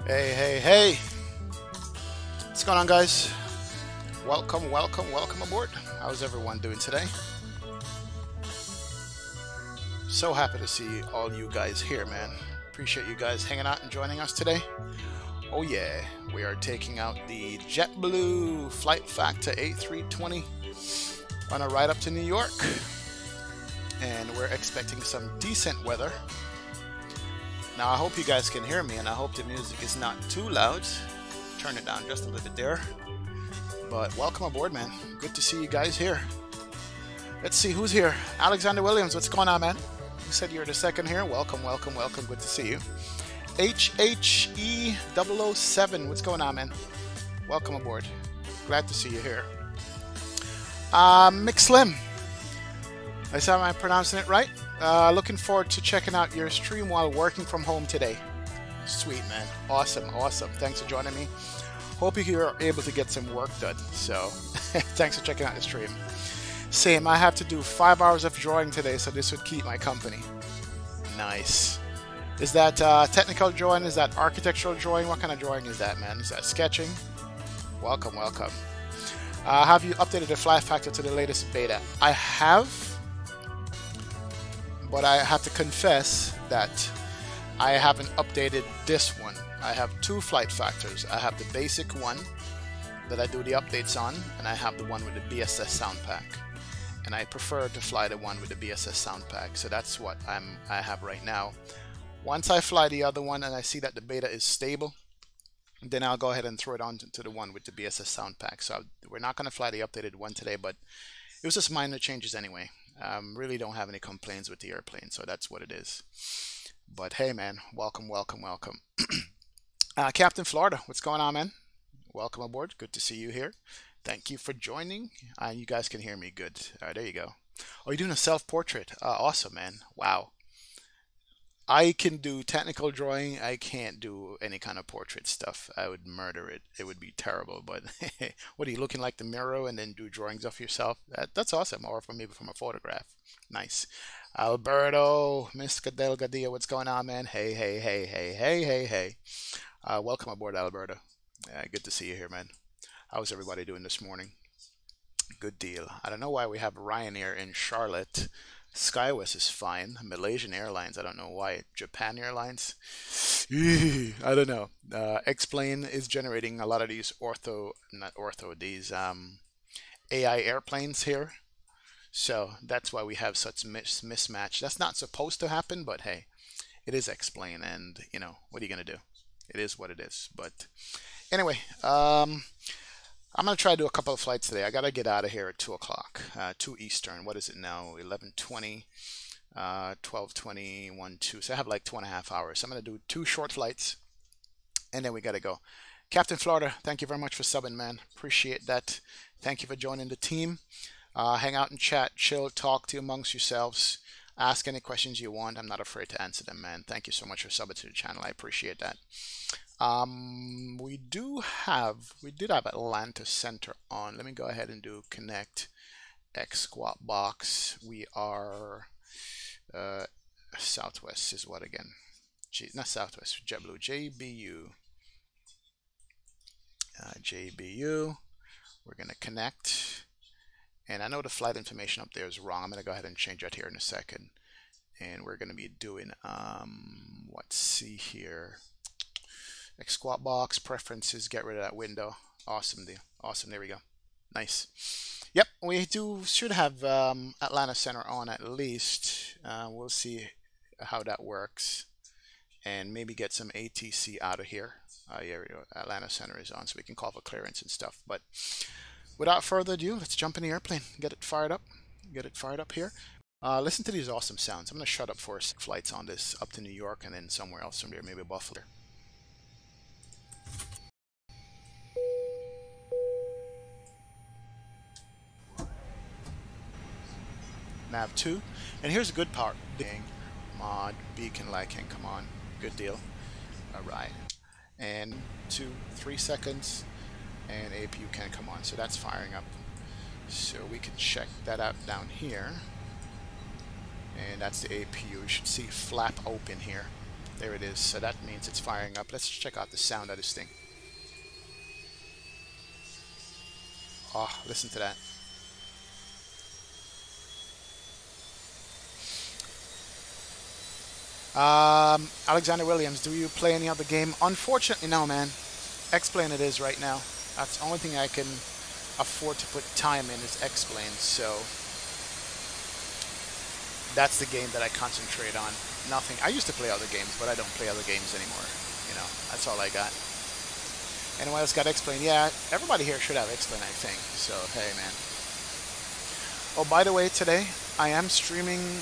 Hey, hey, hey! What's going on, guys? Welcome, welcome, welcome aboard. How's everyone doing today? So happy to see all you guys here, man. Appreciate you guys hanging out and joining us today. Oh yeah, we are taking out the JetBlue Flight Factor A320 on a ride up to New York. And we're expecting some decent weather. Now I hope you guys can hear me, and I hope the music is not too loud. Turn it down just a little bit there. But welcome aboard, man. Good to see you guys here. Let's see who's here. Alexander Williams, what's going on, man? You said you're the second here. Welcome, welcome, welcome. Good to see you. HHE007, what's going on, man? Welcome aboard. Glad to see you here. Mick Slim. Am I pronouncing it right? Looking forward to checking out your stream while working from home today. Sweet, man. Awesome, awesome. Thanks for joining me. Hope you're able to get some work done. So, thanks for checking out the stream. Same, I have to do 5 hours of drawing today, so this would keep my company. Nice. Is that technical drawing? Is that architectural drawing? What kind of drawing is that, man? Is that sketching? Welcome, welcome. Have you updated the Flight Factor to the latest beta? I have. But I have to confess that I haven't updated this one. I have two Flight Factors. I have the basic one that I do the updates on, and I have the one with the BSS Soundpack. And I prefer to fly the one with the BSS Soundpack, so that's what I have right now. Once I fly the other one and I see that the beta is stable, then I'll go ahead and throw it on to the one with the BSS Soundpack. So we're not going to fly the updated one today, but it was just minor changes anyway. Really don't have any complaints with the airplane, so that's what it is. But hey, man, welcome, welcome, welcome. Captain Florida, what's going on, man? Welcome aboard. Good to see you here. Thank you for joining. You guys can hear me good. All right, there you go. Oh, you're doing a self-portrait. Awesome, man. Wow. I can do technical drawing. I can't do any kind of portrait stuff. I would murder it. It would be terrible. But what are you looking like the mirror and then do drawings of yourself? That's awesome. Or maybe from a photograph. Nice. Alberto, Mr. Delgadillo, what's going on, man? Hey, hey, hey, hey, hey, hey, hey. Welcome aboard, Alberto. Good to see you here, man. How's everybody doing this morning? Good deal. I don't know why we have Ryanair in Charlotte. SkyWest is fine. Malaysian Airlines, I don't know why. Japan Airlines, I don't know. X-Plane is generating a lot of these these AI airplanes here. So that's why we have such mismatch. That's not supposed to happen, but hey, it is X-Plane, and you know, what are you gonna do? It is what it is. But anyway, I'm going to try to do a couple of flights today. I got to get out of here at 2 o'clock, 2 Eastern. What is it now? 11:20, 12:20, 1, 2. So I have like 2.5 hours. So I'm going to do 2 short flights, and then we got to go. Captain Florida, thank you very much for subbing, man. Appreciate that. Thank you for joining the team. Hang out and chat, chill, talk to you amongst yourselves. Ask any questions you want. I'm not afraid to answer them, man. Thank you so much for subbing to the channel. I appreciate that. We did have Atlanta Center on. Let me go ahead and do connect X squat box. We are Southwest is what again? Not Southwest, JetBlue, JBU. We're gonna connect, and I know the flight information up there is wrong. I'm gonna go ahead and change that here in a second, and we're gonna be doing let's see here. X squat box, preferences, get rid of that window. Awesome deal. Awesome. There we go. Nice. Yep, we should have Atlanta Center on at least. We'll see how that works. And maybe get some ATC out of here. Yeah, Atlanta Center is on, so we can call for clearance and stuff. But without further ado, let's jump in the airplane. Get it fired up. Get it fired up here. Listen to these awesome sounds. I'm going to shut up for flights on this up to New York and then somewhere else from there, maybe Buffalo. Nav 2, and here's a good part. Mod beacon lighting, come on, good deal. All right, and 2, 3 seconds, and APU can come on. So that's firing up. So we can check that out down here, and that's the APU. You should see flap open here. There it is. So that means it's firing up. Let's check out the sound of this thing. Oh, listen to that. Alexander Williams, do you play any other game? Unfortunately, no, man. X-Plane it is right now. That's the only thing I can afford to put time in is X-Plane, so that's the game that I concentrate on. Nothing. I used to play other games, but I don't play other games anymore. You know, that's all I got. Anyone else got X-Plane? Yeah, everybody here should have X-Plane, I think. So, hey, man. Oh, by the way, today I am streaming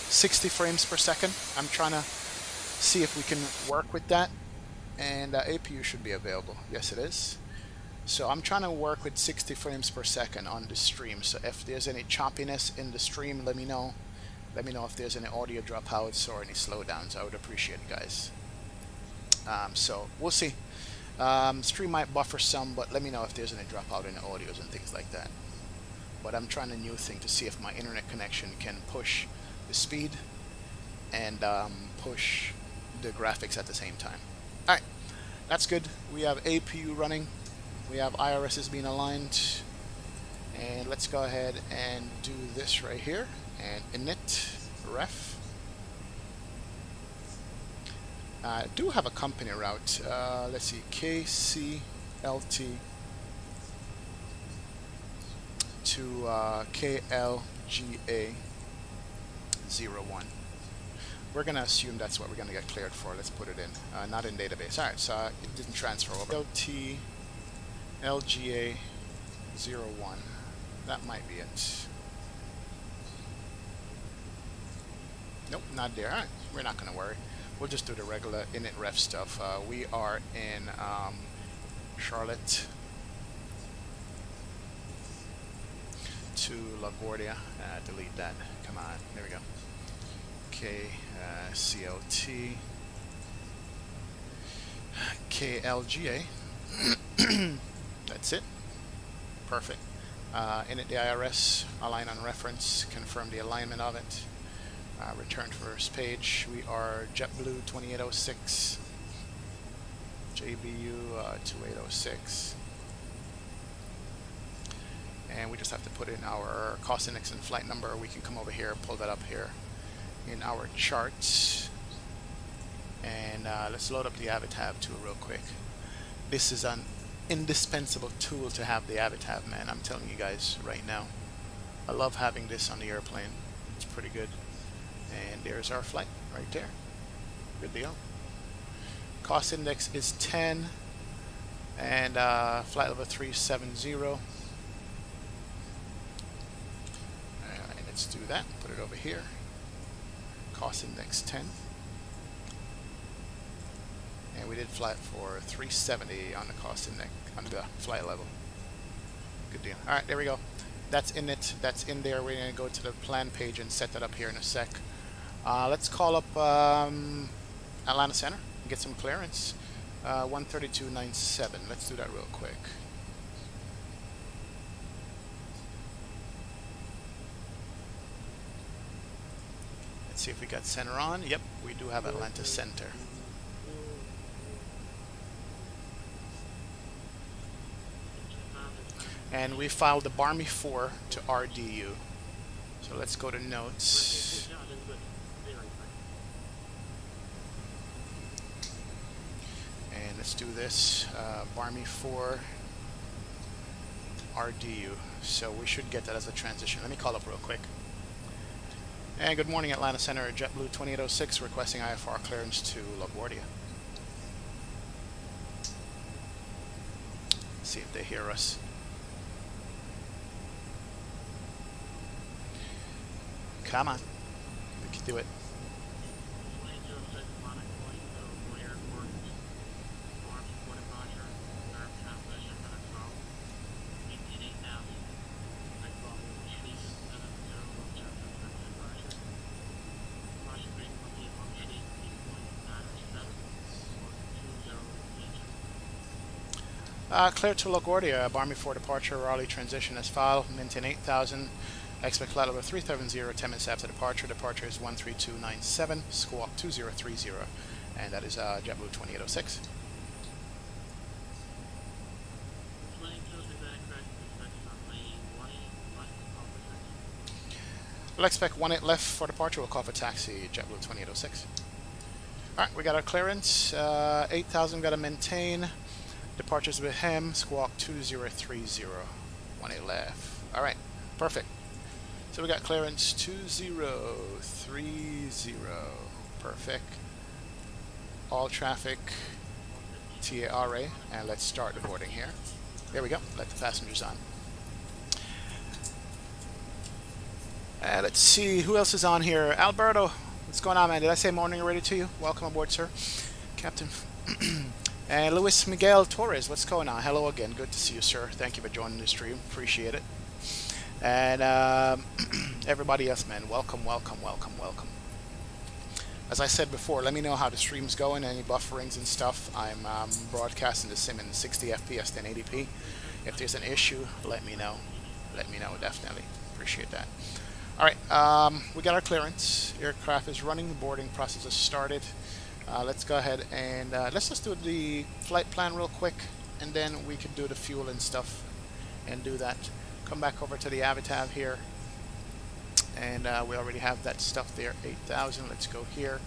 60 frames per second. I'm trying to see if we can work with that. And APU should be available. Yes, it is. So I'm trying to work with 60 frames per second on the stream. So if there's any choppiness in the stream, let me know. Let me know if there's any audio dropouts or any slowdowns. I would appreciate it, guys. So we'll see. Stream might buffer some, but let me know if there's any dropout in the audios and things like that. But I'm trying a new thing to see if my internet connection can push the speed and push the graphics at the same time. Alright, that's good. We have APU running. We have IRSs being aligned. And let's go ahead and do this right here. And init ref. I do have a company route. Let's see, KCLT to KLGA01. We're going to assume that's what we're going to get cleared for. Let's put it in. Not in database. Alright, so it didn't transfer over. LT LGA01. That might be it. Nope, not there. Alright, we're not going to worry. We'll just do the regular init ref stuff. We are in Charlotte to LaGuardia. Delete that. Come on. There we go. CLT KLGA. That's it. Perfect. Init the IRS, align on reference, confirm the alignment of it. Return to first page. We are JetBlue 2806, JBU 2806. And we just have to put in our cost index and flight number. We can come over here, pull that up here in our charts. And let's load up the Avitab tool real quick. This is an indispensable tool to have, the Avitab, man. I'm telling you guys right now. I love having this on the airplane. It's pretty good. And there's our flight right there. Good deal. Cost index is 10. And flight level 370. Alright, let's do that. Put it over here. Cost index 10. And we did flight for 370 on the cost index, on the flight level. Good deal. Alright, there we go. That's in it. That's in there. We're going to go to the plan page and set that up here in a sec. Let's call up Atlanta Center and get some clearance. 132.97. Let's do that real quick. Let's see if we got center on. Yep, we do have Atlanta Center. And we filed the Barmy 4 to RDU. So let's go to notes. And let's do this. Barmy 4 RDU. So we should get that as a transition. Let me call up real quick. And good morning, Atlanta Center. JetBlue 2806 requesting IFR clearance to LaGuardia. See if they hear us. Come on. We can do it. Clear to LaGuardia, Barmy 4 departure, Raleigh transition as filed, maintain 8,000. Expect flight level 370, 10 minutes after departure. Departure is 13297, squawk 2030, and that is JetBlue 2806. We'll expect 18 left for departure. We'll call for taxi, JetBlue 2806. Alright, we got our clearance. 8,000 got to maintain. Departures with him, squawk 2030. 18 left. Alright, perfect. So we got clearance 2030. Perfect. All traffic TARA, and let's start the boarding here. There we go. Let the passengers on. Let's see who else is on here. Alberto, what's going on, man? Did I say morning already to you? Welcome aboard, sir. Captain. And Luis Miguel Torres, what's going on? Hello again. Good to see you, sir. Thank you for joining the stream. Appreciate it. And everybody else, man, welcome, welcome, welcome, welcome. As I said before, let me know how the stream's going, any bufferings and stuff. I'm broadcasting the sim in 60 FPS, 1080p. If there's an issue, let me know. Let me know, definitely. Appreciate that. Alright, we got our clearance. Aircraft is running. The boarding process has started. Let's go ahead and let's just do the flight plan real quick, and then we can do the fuel and stuff and do that. Come back over to the Avatar here, and we already have that stuff there. 8,000. Let's go here,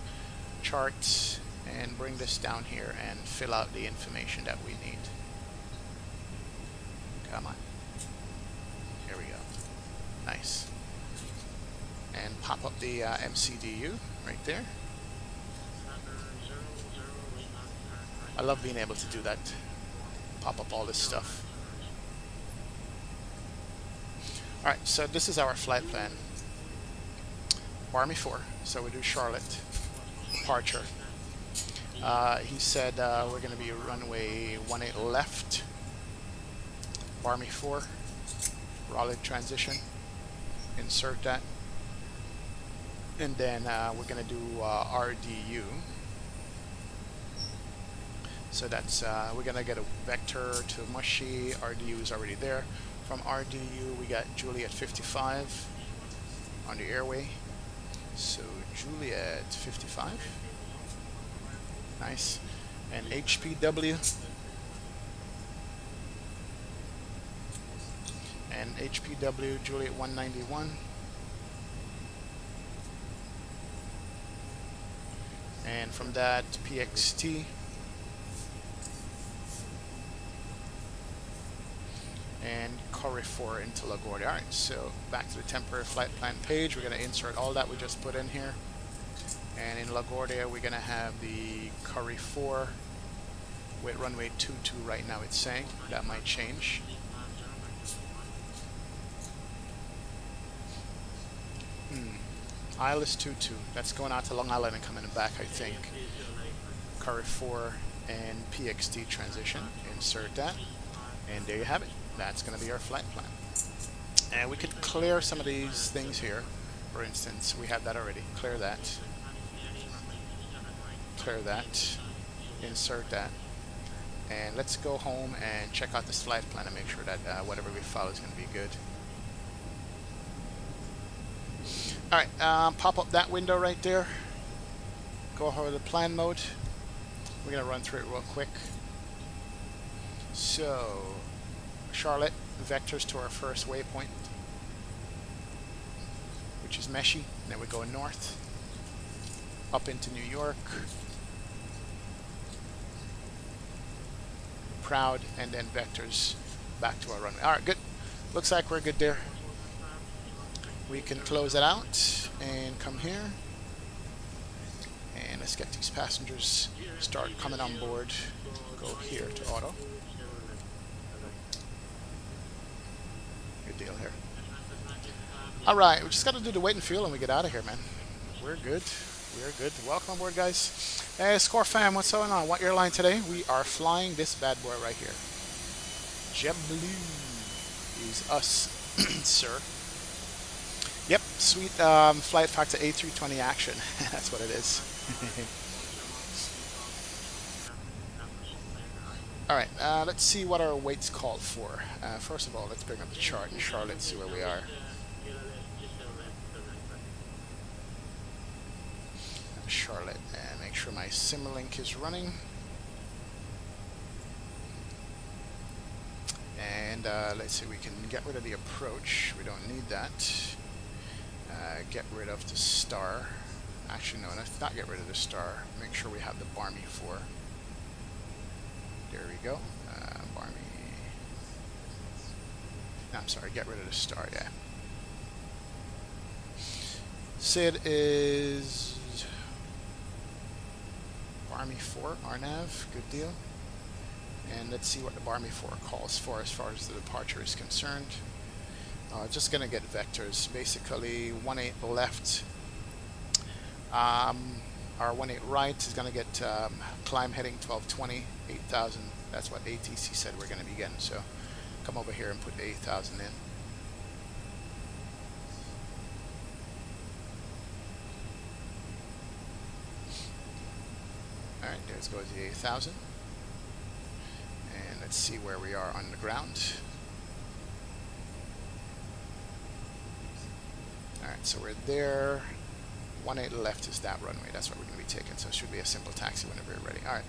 charts, and bring this down here and fill out the information that we need. Come on. Here we go. Nice. And pop up the MCDU right there. I love being able to do that. Pop up all this stuff. Alright, so this is our flight plan. Army 4, so we do Charlotte. Departure. He said we're going to be runway 18 left. Army 4. Raleigh transition. Insert that. And then we're going to do RDU. So that's, we're going to get a vector to Mushy. RDU is already there. From RDU, we got Juliet 55 on the airway. So Juliet 55. Nice. And HPW. And HPW, Juliet 191. And from that, PXT. And Corey 4 into LaGuardia. Alright, so back to the temporary flight plan page. We're going to insert all that we just put in here. And in LaGuardia, we're going to have the Corey 4 with runway 22 right now, it's saying. That might change. ILS 22. That's going out to Long Island and coming back, I think. Corey 4 and PXT transition. Insert that. And there you have it. That's going to be our flight plan. And we could clear some of these things here. For instance, we have that already. Clear that. Clear that. Insert that. And let's go home and check out this flight plan and make sure that whatever we follow is going to be good. Alright, pop up that window right there. Go over to plan mode. We're going to run through it real quick. So, Charlotte, vectors to our first waypoint, which is Meshy. And then we go north, up into New York, Proud, and then vectors back to our runway. Alright, good. Looks like we're good there. We can close it out and come here. And let's get these passengers start coming on board. Go here to auto. Good deal here. Alright, we just got to do the weight and fuel and we get out of here, man. We're good. We're good. Welcome aboard, guys. Hey, Score fam, what's going on? What airline today? We are flying this bad boy right here. JetBlue is us, sir. Yep, sweet flight factor A320 action. That's what it is. Alright, let's see what our weight's called for. First of all, let's bring up the chart in Charlotte, see where we are. Charlotte and make sure my Simulink is running. And let's see, we can get rid of the approach. We don't need that. Get rid of the star. Actually, no, not get rid of the star. Make sure we have the Barmy 4. There we go. Barmy. No, I'm sorry, get rid of the star, yeah. Sid is Barmy 4, RNAV, good deal. And let's see what the Barmy 4 calls for as far as the departure is concerned. Just going to get vectors. Basically, 18 left. Our 18 right is going to get climb heading 1220, 8,000. That's what ATC said we're going to be getting. So come over here and put 8,000 in. Alright, there goes the 8,000. And let's see where we are on the ground. Alright, so we're there. 18 left is that runway. That's what we're going to be taking. So it should be a simple taxi whenever you're ready. Alright,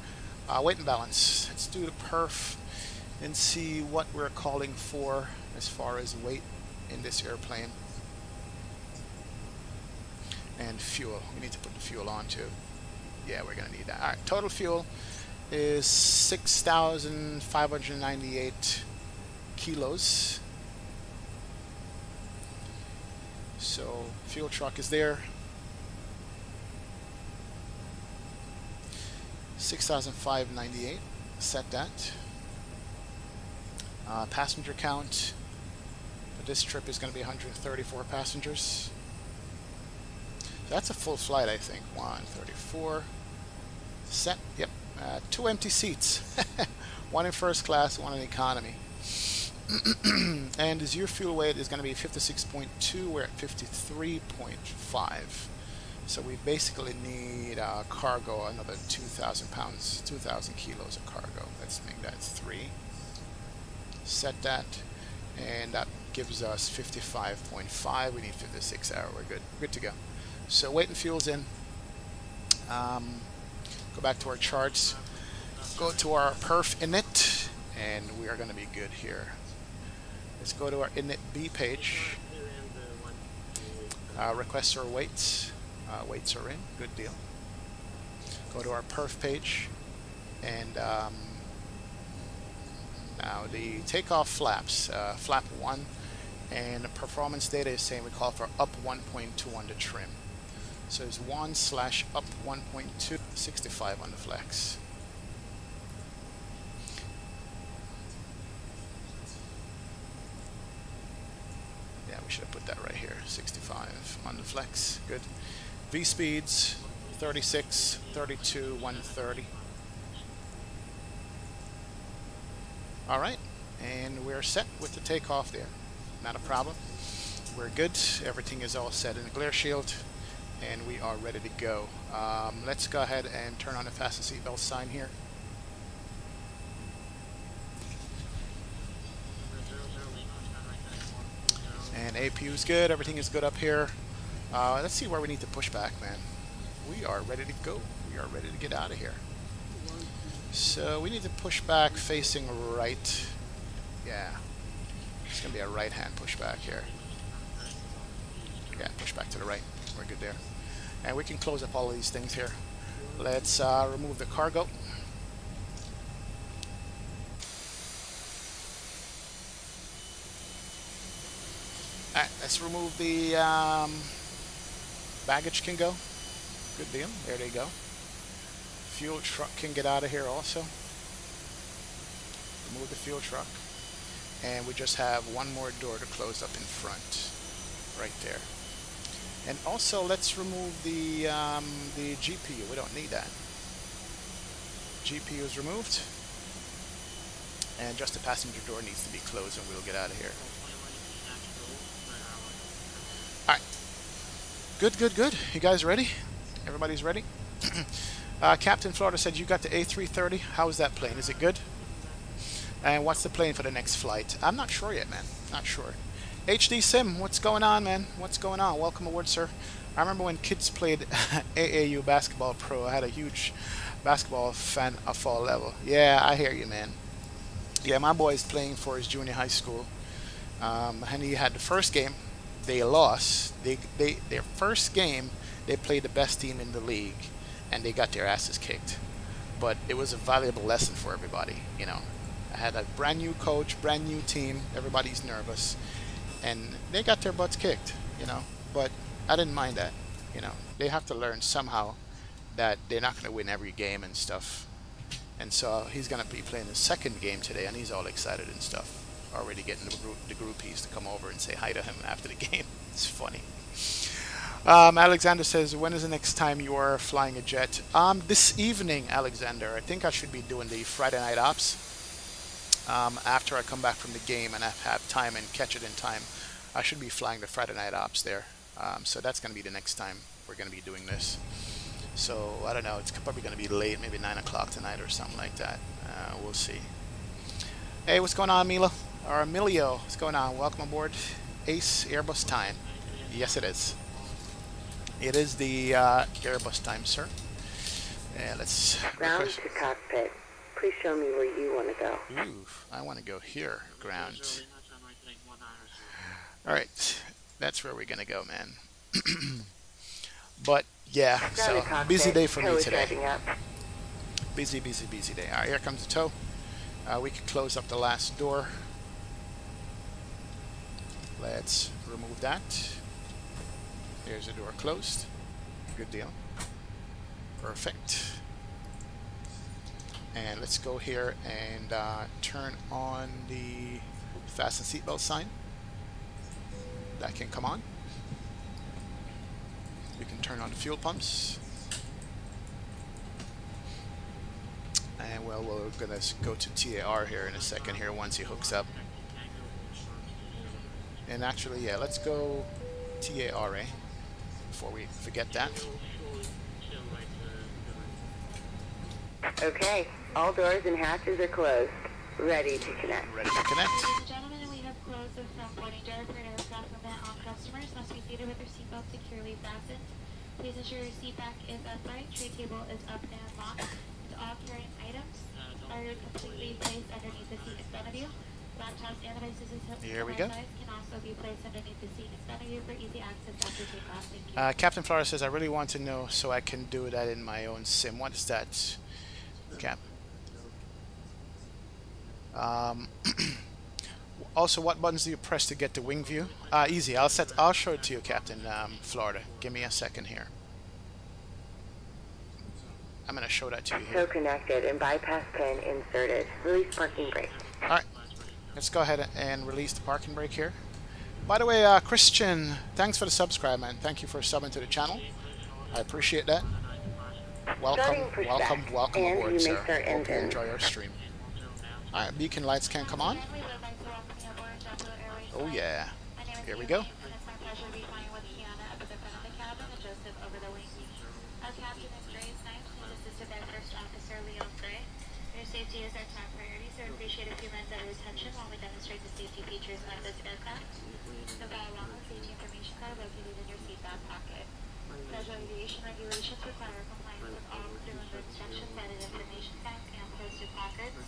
weight and balance. Let's do the perf and see what we're calling for as far as weight in this airplane. And fuel. We need to put the fuel on too. Yeah, we're going to need that. Alright, total fuel is 6,598 kilos. So fuel truck is there. 6,598. Set that. Passenger count for this trip is going to be 134 passengers. So that's a full flight, I think. 134. Set. Yep. 2 empty seats. One in first class, one in economy. And his year fuel weight is going to be 56.2. We're at 53.5. So we basically need cargo, another 2,000 pounds, 2,000 kilos of cargo. Let's make that 3. Set that. And that gives us 55.5. We need 56 hours. We're good. Good to go. So weight and fuel's in. Go back to our charts. Go to our perf init. And we are going to be good here. Let's go to our init B page. Requests or weights. Weights are in. Good deal. Go to our perf page. And now the takeoff flaps. Flap 1. And the performance data is saying we call for up 1.2 on the trim. So it's 1/up 1.2, 65 on the flex. Yeah, we should have put that right here. 65 on the flex. Good. V speeds 36, 32, 130. All right, and we're set with the takeoff there. Not a problem. We're good. Everything is all set in the glare shield. And we are ready to go. Let's go ahead and turn on the fasten seatbelt sign here. And APU is good. Everything is good up here. Let's see where we need to push back, man. We are ready to go. We are ready to get out of here. So we need to push back facing right. Yeah. It's going to be a right-hand pushback here. Yeah, push back to the right. We're good there. And we can close up all of these things here. Let's remove the cargo. Alright, let's remove the baggage can go. Good deal. There they go. Fuel truck can get out of here also. Remove the fuel truck. And we just have one more door to close up in front. Right there. And also, let's remove the GPU. We don't need that. GPU is removed. And just the passenger door needs to be closed and we'll get out of here. Alright. Good, good, good. You guys ready? Everybody's ready? Captain Florida said you got the A320. How is that plane? Is it good? And what's the plane for the next flight? I'm not sure yet, man. Not sure. HD Sim, what's going on, man? What's going on? Welcome aboard, sir. I remember when kids played AAU Basketball Pro. I had a huge basketball fan of fall level. Yeah, I hear you, man. Yeah, my boy's playing for his junior high school. And he had the first game. They lost. Their first game, they played the best team in the league, and they got their asses kicked. But it was a valuable lesson for everybody, you know. I had a brand new coach, brand new team. Everybody's nervous, and they got their butts kicked, you know. But I didn't mind that, you know. They have to learn somehow that they're not going to win every game and stuff. And so he's going to be playing his second game today, and he's all excited and stuff. Already getting the groupies to come over and say hi to him after the game. It's funny. Alexander says, when is the next time you are flying a jet? This evening, Alexander. I think I should be doing the Friday night ops after I come back from the game and I have time and catch it in time. I should be flying the Friday night ops there. So that's going to be the next time we're going to be doing this. So I don't know. It's probably going to be late, maybe 9 o'clock tonight or something like that. We'll see. Hey, what's going on, Mila? Or Emilio, what's going on? Welcome aboard Ace Airbus time. Yes, it is. It is the Airbus time, sir. And let's... Ground to cockpit. Please show me where you want to go. Ooh, I want to go here, ground. Alright, that's where we're going to go, man. But, yeah, so busy day for me today. Busy day. Alright, here comes the tow. We can close up the last door. Let's remove that. There's the door closed. Good deal. Perfect. And let's go here and turn on the fasten seatbelt sign. That can come on. We can turn on the fuel pumps. And well, we're going to go to TAR here in a second here once he hooks up. And actually, yeah, let's go TARA before we forget that. Okay, all doors and hatches are closed. Ready to connect. Ready to connect. Ladies and gentlemen, we have closed the front boarding door for an aircraft movement. All customers must be seated with their seatbelt securely fastened. Please ensure your seat back is upright, tray table is up and locked, and all carrying items are completely placed underneath the seat in front of you. Laptops and devices here we go. can also be placed underneath the seat in front of you for easy access after takeoff. Thank you. Captain Flores says, I really want to know so I can do that in my own sim. What is that, Cap? Also, what buttons do you press to get the wing view? Easy. I'll show it to you, Captain Florida. Give me a second here. I'm going to show that to you here. So connected and bypass pin inserted. Release parking brake. All right. Let's go ahead and release the parking brake here. By the way, Christian, thanks for the subscribe, man. Thank you for subbing to the channel. I appreciate that. Welcome aboard, sir. Hope you enjoy our stream. All right, beacon lights can come on. Oh yeah, here we go. Safety is our top priority, so we appreciate if you lend our attention while we demonstrate the safety features of this aircraft. The Guardia safety information card located in your seatbelt pocket. Federal aviation regulations require compliance with all crew member instructions, added information facts, and posted placards.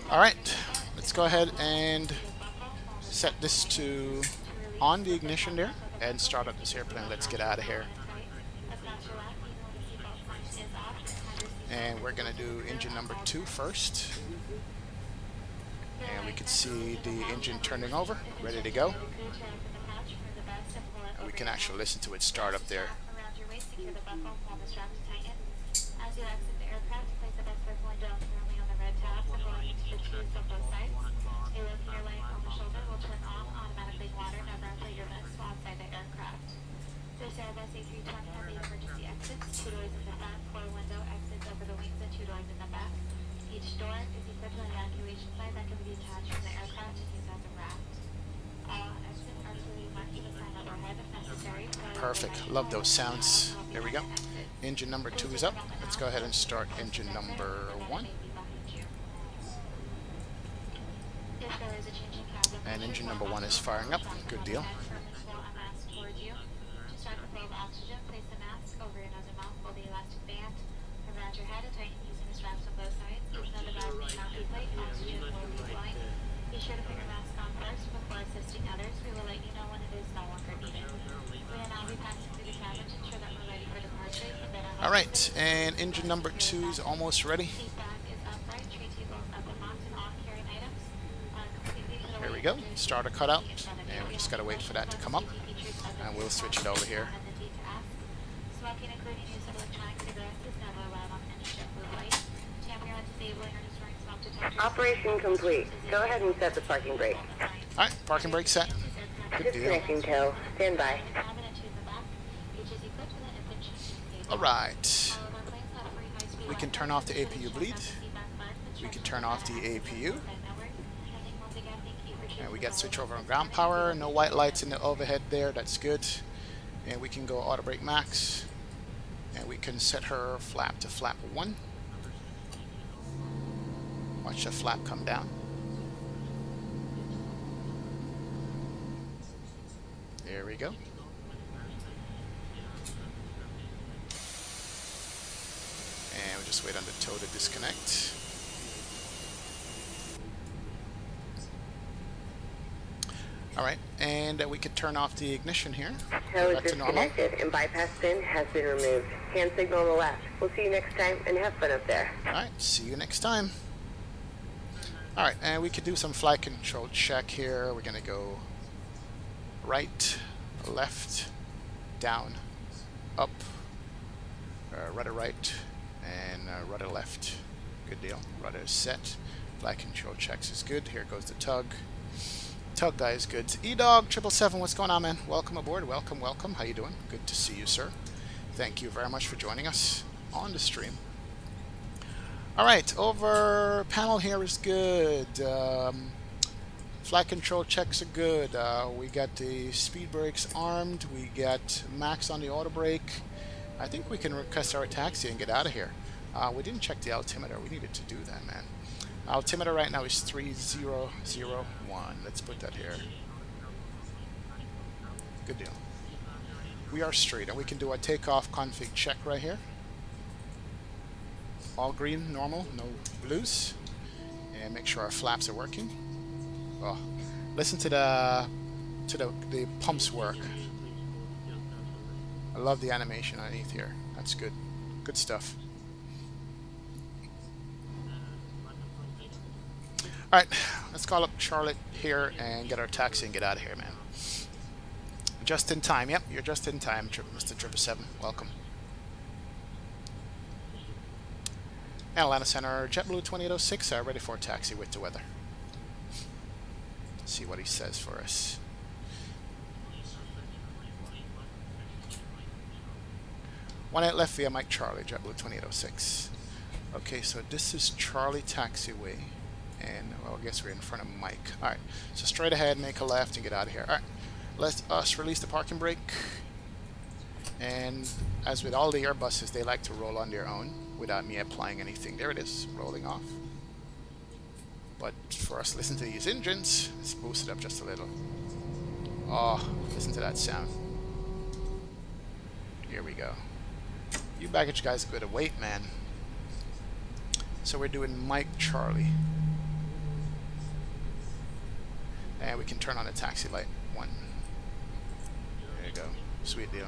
All right, let's go ahead and set this to on the ignition there and start up this airplane. Let's get out of here. And we're going to do engine number 2 first. And we can see the engine turning over, ready to go. And we can actually listen to it start up there. This Airbus A320 has 8 emergency exits, 2 doors in the front, 4 window exits over the wings, and 2 doors in the back. Each door is equipped with an evacuation sign that can be detached from the aircraft and used as a raft. All exits are clearly marked with a sign overhead if necessary. Perfect. Love those sounds. There we go. Engine number 2 is up. Let's go ahead and start engine number 1. And engine number 1 is firing up. Good deal. of oxygen, place the mask over your nose and mouth, pull the elastic band around your head and tighten using the straps on both sides. Even though the bag may not be tight, oxygen will be flowing. Be sure to put your mask on first before assisting others. We will let you know when it is no longer needed. We will now be passing through the cabin to ensure that we're ready for departure. All right, and engine number 2 is almost ready. Here we go. Starter cutout, and we just gotta wait for that to come up, and we'll switch it over here. Operation complete. Go ahead and set the parking brake. All right, parking brake set. Good deal. Disconnecting tow. Stand by. All right. We can turn off the APU bleed. We can turn off the APU. And we got switch over on ground power. No white lights in the overhead there. That's good. And we can go auto brake max. And we can set her flap to flap 1. Watch the flap come down. There we go. And we just wait on the tow to disconnect. Alright, and we can turn off the ignition here. Tow is disconnected and bypass pin has been removed. Hand signal on the left. We'll see you next time and have fun up there. Alright, see you next time. Alright, and we could do some flight control check here. We're going to go right, left, down, up, rudder right, and rudder left. Good deal. Rudder is set. Flight control checks is good. Here goes the tug. Tug guy is good. E-Dog 777, what's going on, man? Welcome aboard. Welcome, welcome. How you doing? Good to see you, sir. Thank you very much for joining us on the stream. Alright, over panel here is good. Flight control checks are good. We got the speed brakes armed. We got max on the auto brake. I think we can request our taxi and get out of here. We didn't check the altimeter. We needed to do that, man. Altimeter right now is 3001. Let's put that here. Good deal. We are straight, and we can do a takeoff config check right here. All green, normal, no blues, and make sure our flaps are working. Oh, listen to the pumps work. I love the animation underneath here. That's good. Good stuff. Alright, let's call up Charlotte here and get our taxi and get out of here, man. Just in time. Yep, you're just in time, Mr. 777. Welcome. Atlanta Center, JetBlue 2806, ready for a taxi with the weather. Let's see what he says for us. One 8 left via Mike Charlie, JetBlue 2806. Okay, so this is Charlie Taxiway. And, well, I guess we're in front of Mike. Alright, so straight ahead, make a left, and get out of here. Alright, let us release the parking brake. And, as with all the Airbuses, they like to roll on their own without me applying anything. There it is, rolling off. But for us, listen to these engines. Let's boost it up just a little. Oh, listen to that sound. Here we go. You baggage guys are good at weight, man. So we're doing Mike Charlie. And we can turn on the taxi light. 1. There you go. Sweet deal.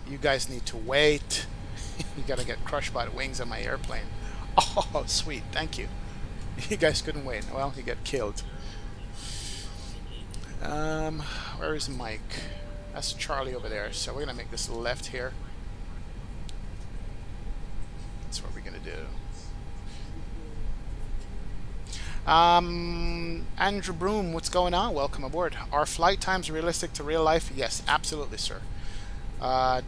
You guys need to wait. You gotta get crushed by the wings of my airplane. Oh, sweet. Thank you. You guys couldn't wait. Well, you get killed. Where is Mike? That's Charlie over there. So we're gonna make this left here. That's what we're gonna do. Andrew Broom, what's going on? Welcome aboard. Are flight times realistic to real life? Yes, absolutely, sir.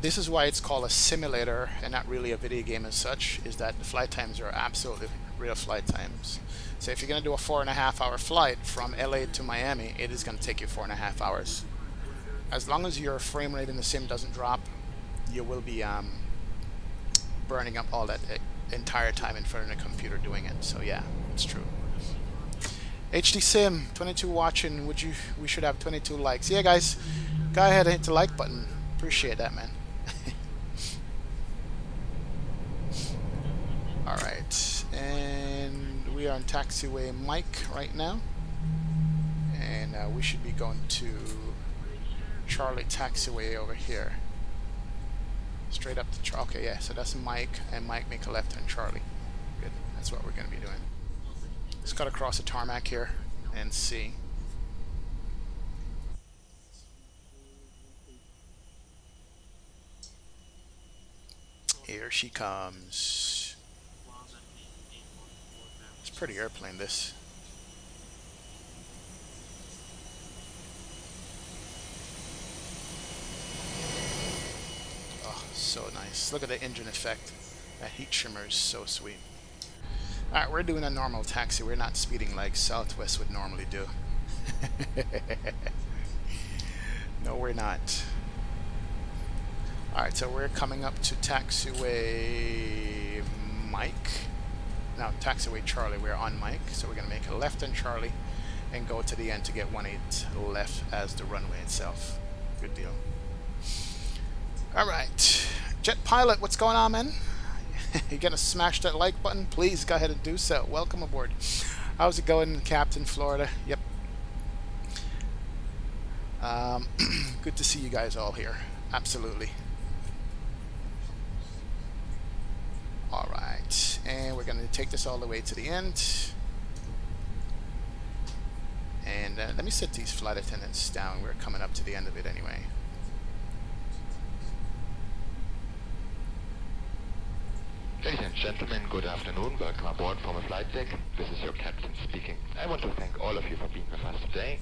This is why it's called a simulator and not really a video game as such, is that the flight times are absolutely real flight times. So if you're going to do a 4.5 hour flight from LA to Miami, it is going to take you 4.5 hours. As long as your frame rate in the sim doesn't drop, you will be burning up all that entire time in front of the computer doing it. So yeah, it's true. HD Sim 22 watching. We should have 22 likes. Yeah, guys, Go ahead and hit the like button. Appreciate that, man. Alright, and we are on taxiway Mike right now. And we should be going to Charlie taxiway over here. Straight up to Charlie. Okay, yeah, so that's Mike, and Mike make a left on Charlie. Good, that's what we're going to be doing. Just got to cross the tarmac here and see. Here she comes. It's a pretty airplane, this. Oh, so nice. Look at the engine effect. That heat shimmer is so sweet. Alright, we're doing a normal taxi. We're not speeding like Southwest would normally do. No, we're not. Alright, so we're coming up to taxiway Mike. Now, taxiway Charlie, we're on Mike. So we're going to make a left on Charlie and go to the end to get 18 left as the runway itself. Good deal. Alright. Jet Pilot, what's going on, man? You gonna smash that like button? Please go ahead and do so. Welcome aboard. How's it going, Captain Florida? Yep. Good to see you guys all here. Absolutely. Alright, and we're gonna take this all the way to the end. And let me set these flight attendants down. We're coming up to the end of it anyway. Ladies and gentlemen, good afternoon. Welcome aboard from the flight deck. This is your captain speaking. I want to thank all of you for being with us today.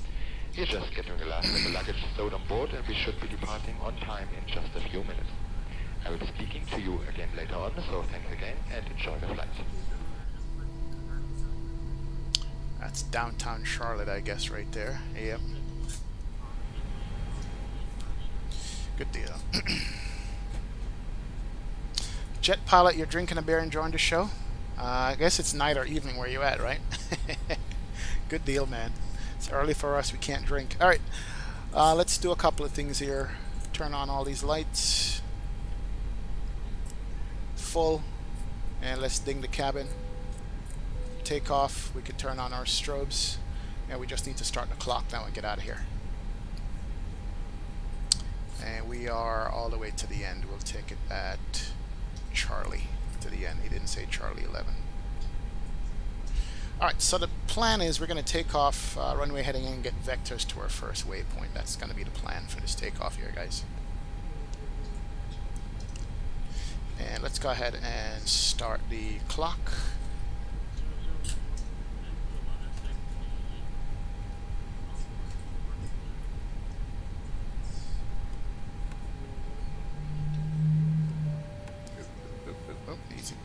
We're just getting the last of the luggage stowed on board, and we should be departing on time in just a few minutes. I will be speaking to you again later on, so thanks again and enjoy the flight. That's downtown Charlotte, I guess, right there. Yep. Good deal. Jet Pilot, you're drinking a beer and enjoying the show? I guess it's night or evening where you at, right? Good deal, man. It's early for us. We can't drink. All right. Let's do a couple of things here. Turn on all these lights. Full. And let's ding the cabin. Take off. We could turn on our strobes. And we just need to start the clock now and get out of here. And we are all the way to the end. We'll take it at Charlie to the end. He didn't say Charlie 11. Alright, so the plan is we're going to take off runway heading in and get vectors to our first waypoint. That's going to be the plan for this takeoff here, guys. And let's go ahead and start the clock. Easy.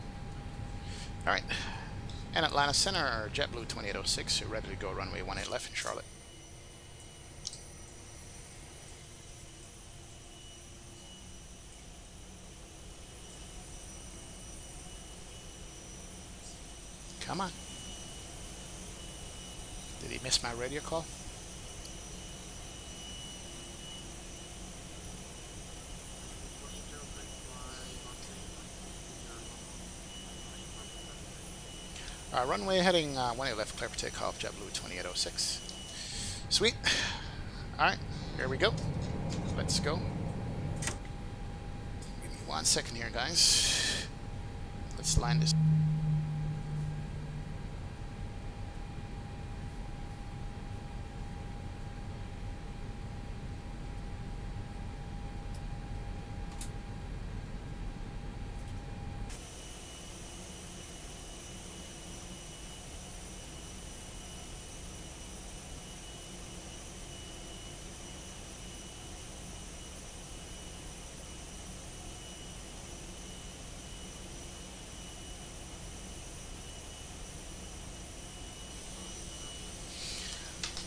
Alright. And Atlanta Center, JetBlue 2806, you're ready to go runway 18 left in Charlotte. Come on. Did he miss my radio call? Runway heading 18 left, clear for takeoff, JetBlue 2806. Sweet. Alright, here we go. Let's go. Give me 1 second here, guys. Let's line this.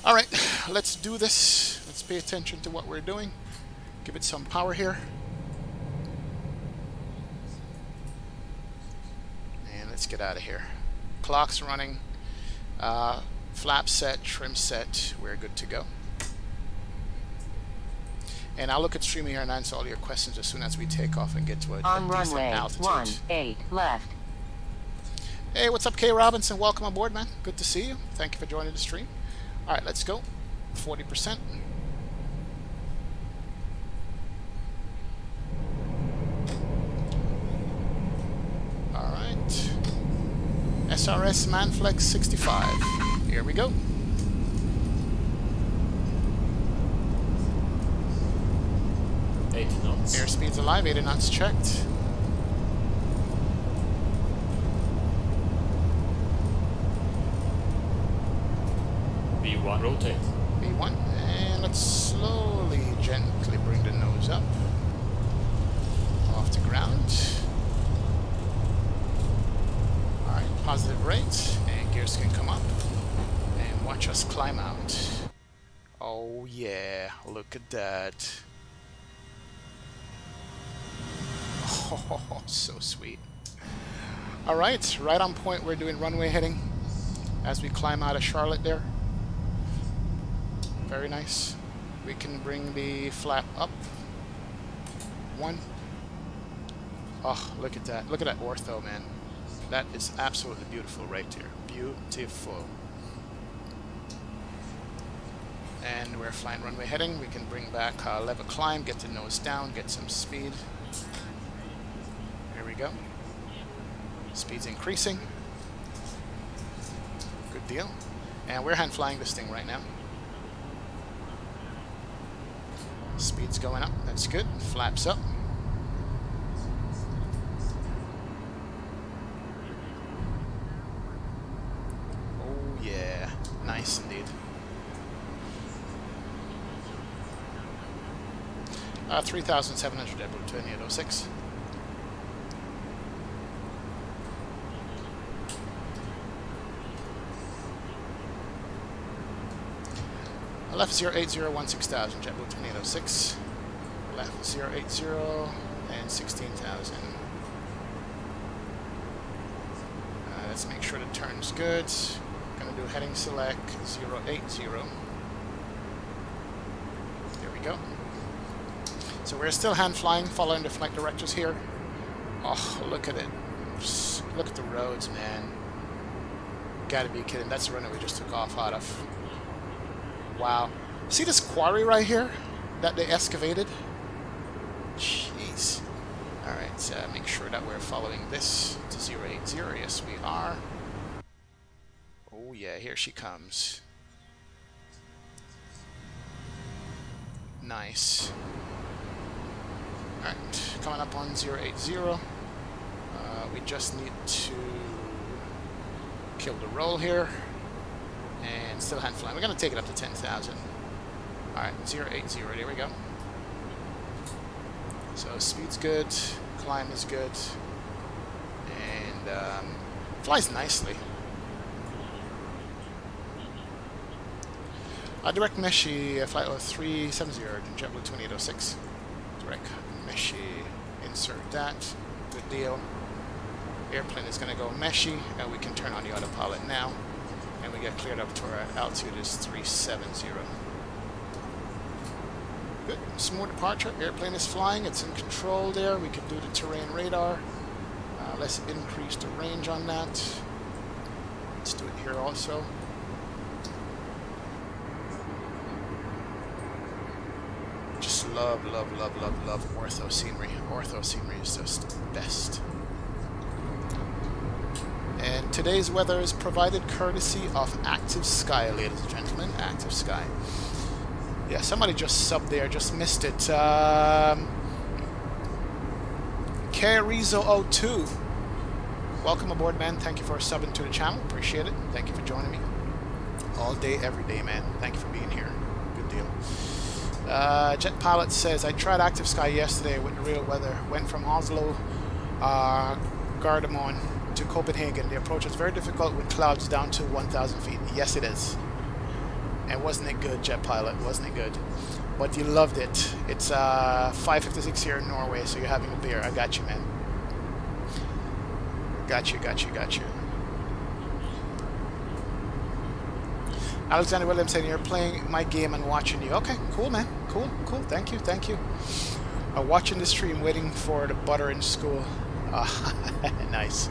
Alright, let's do this. Let's pay attention to what we're doing. Give it some power here. And let's get out of here. Clock's running. Flap set, trim set. We're good to go. And I'll look at streaming here and answer all your questions as soon as we take off and get to a On decent runway altitude. 18 left. Hey, what's up, Kay Robinson? Welcome aboard, man. Good to see you. Thank you for joining the stream. All right, let's go. 40%. All right. SRS Manflex 65. Here we go. Airspeed's alive, 80 knots checked. V1 rotate. V1, and let's slowly, gently bring the nose up. Off the ground. Alright, positive rate, and gears can come up. And watch us climb out. Oh yeah, look at that. Oh, so sweet. Alright, right on point, we're doing runway heading as we climb out of Charlotte there. Very nice. We can bring the flap up. 1. Oh, look at that. Look at that ortho, man. That is absolutely beautiful right there. Beautiful. And we're flying runway heading. We can bring back level climb, get the nose down, get some speed. There we go. Speed's increasing. Good deal. And we're hand flying this thing right now. Speed's going up. That's good. Flaps up. Oh yeah. Nice indeed. 3,700 at 2806. Left 08016,000, JetBlue 2806. Left 080 and 16,000. Let's make sure the turn's good. Gonna do heading select 080. There we go. So we're still hand flying, following the flight directors here. Oh, look at it. Just look at the roads, man. Gotta be kidding. That's the runway we just took off out of. Wow. See this quarry right here that they excavated? Jeez. Alright, make sure that we're following this to 080. Yes, we are. Oh yeah, here she comes. Nice. Alright, coming up on 080. We just need to kill the roll here. And still hand flying. We're going to take it up to 10,000. Alright, 080, there we go. So speed's good, climb is good, and flies nicely. Direct Meshi, flight 0370, JetBlue 2806. Direct Meshi, insert that, good deal. Airplane is going to go Meshi, and we can turn on the autopilot now. And we get cleared up to our altitude is 370. Good, smooth departure. Airplane is flying. It's in control there. We can do the terrain radar. Let's increase the range on that. Let's do it here also. Just love, love, love, love, love ortho scenery. Ortho scenery is just the best. And today's weather is provided courtesy of Active Sky, ladies and gentlemen. Active Sky. Yeah, somebody just subbed there, just missed it. Karizo02. Welcome aboard, man. Thank you for subbing to the channel. Appreciate it. Thank you for joining me. All day, every day, man. Thank you for being here. Good deal. Jet Pilot says, I tried Active Sky yesterday with the real weather. Went from Oslo, Gardermoen to Copenhagen. The approach is very difficult with clouds down to 1,000 feet. Yes, it is. And wasn't it good, Jet Pilot? Wasn't it good? But you loved it. It's 5:56 here in Norway, so you're having a beer. I got you, man. Got you, got you, got you. Alexander Williams saying you're playing my game and watching you. Okay, cool, man. Cool, cool. Thank you, thank you. Watching the stream, waiting for the butter in school. Nice.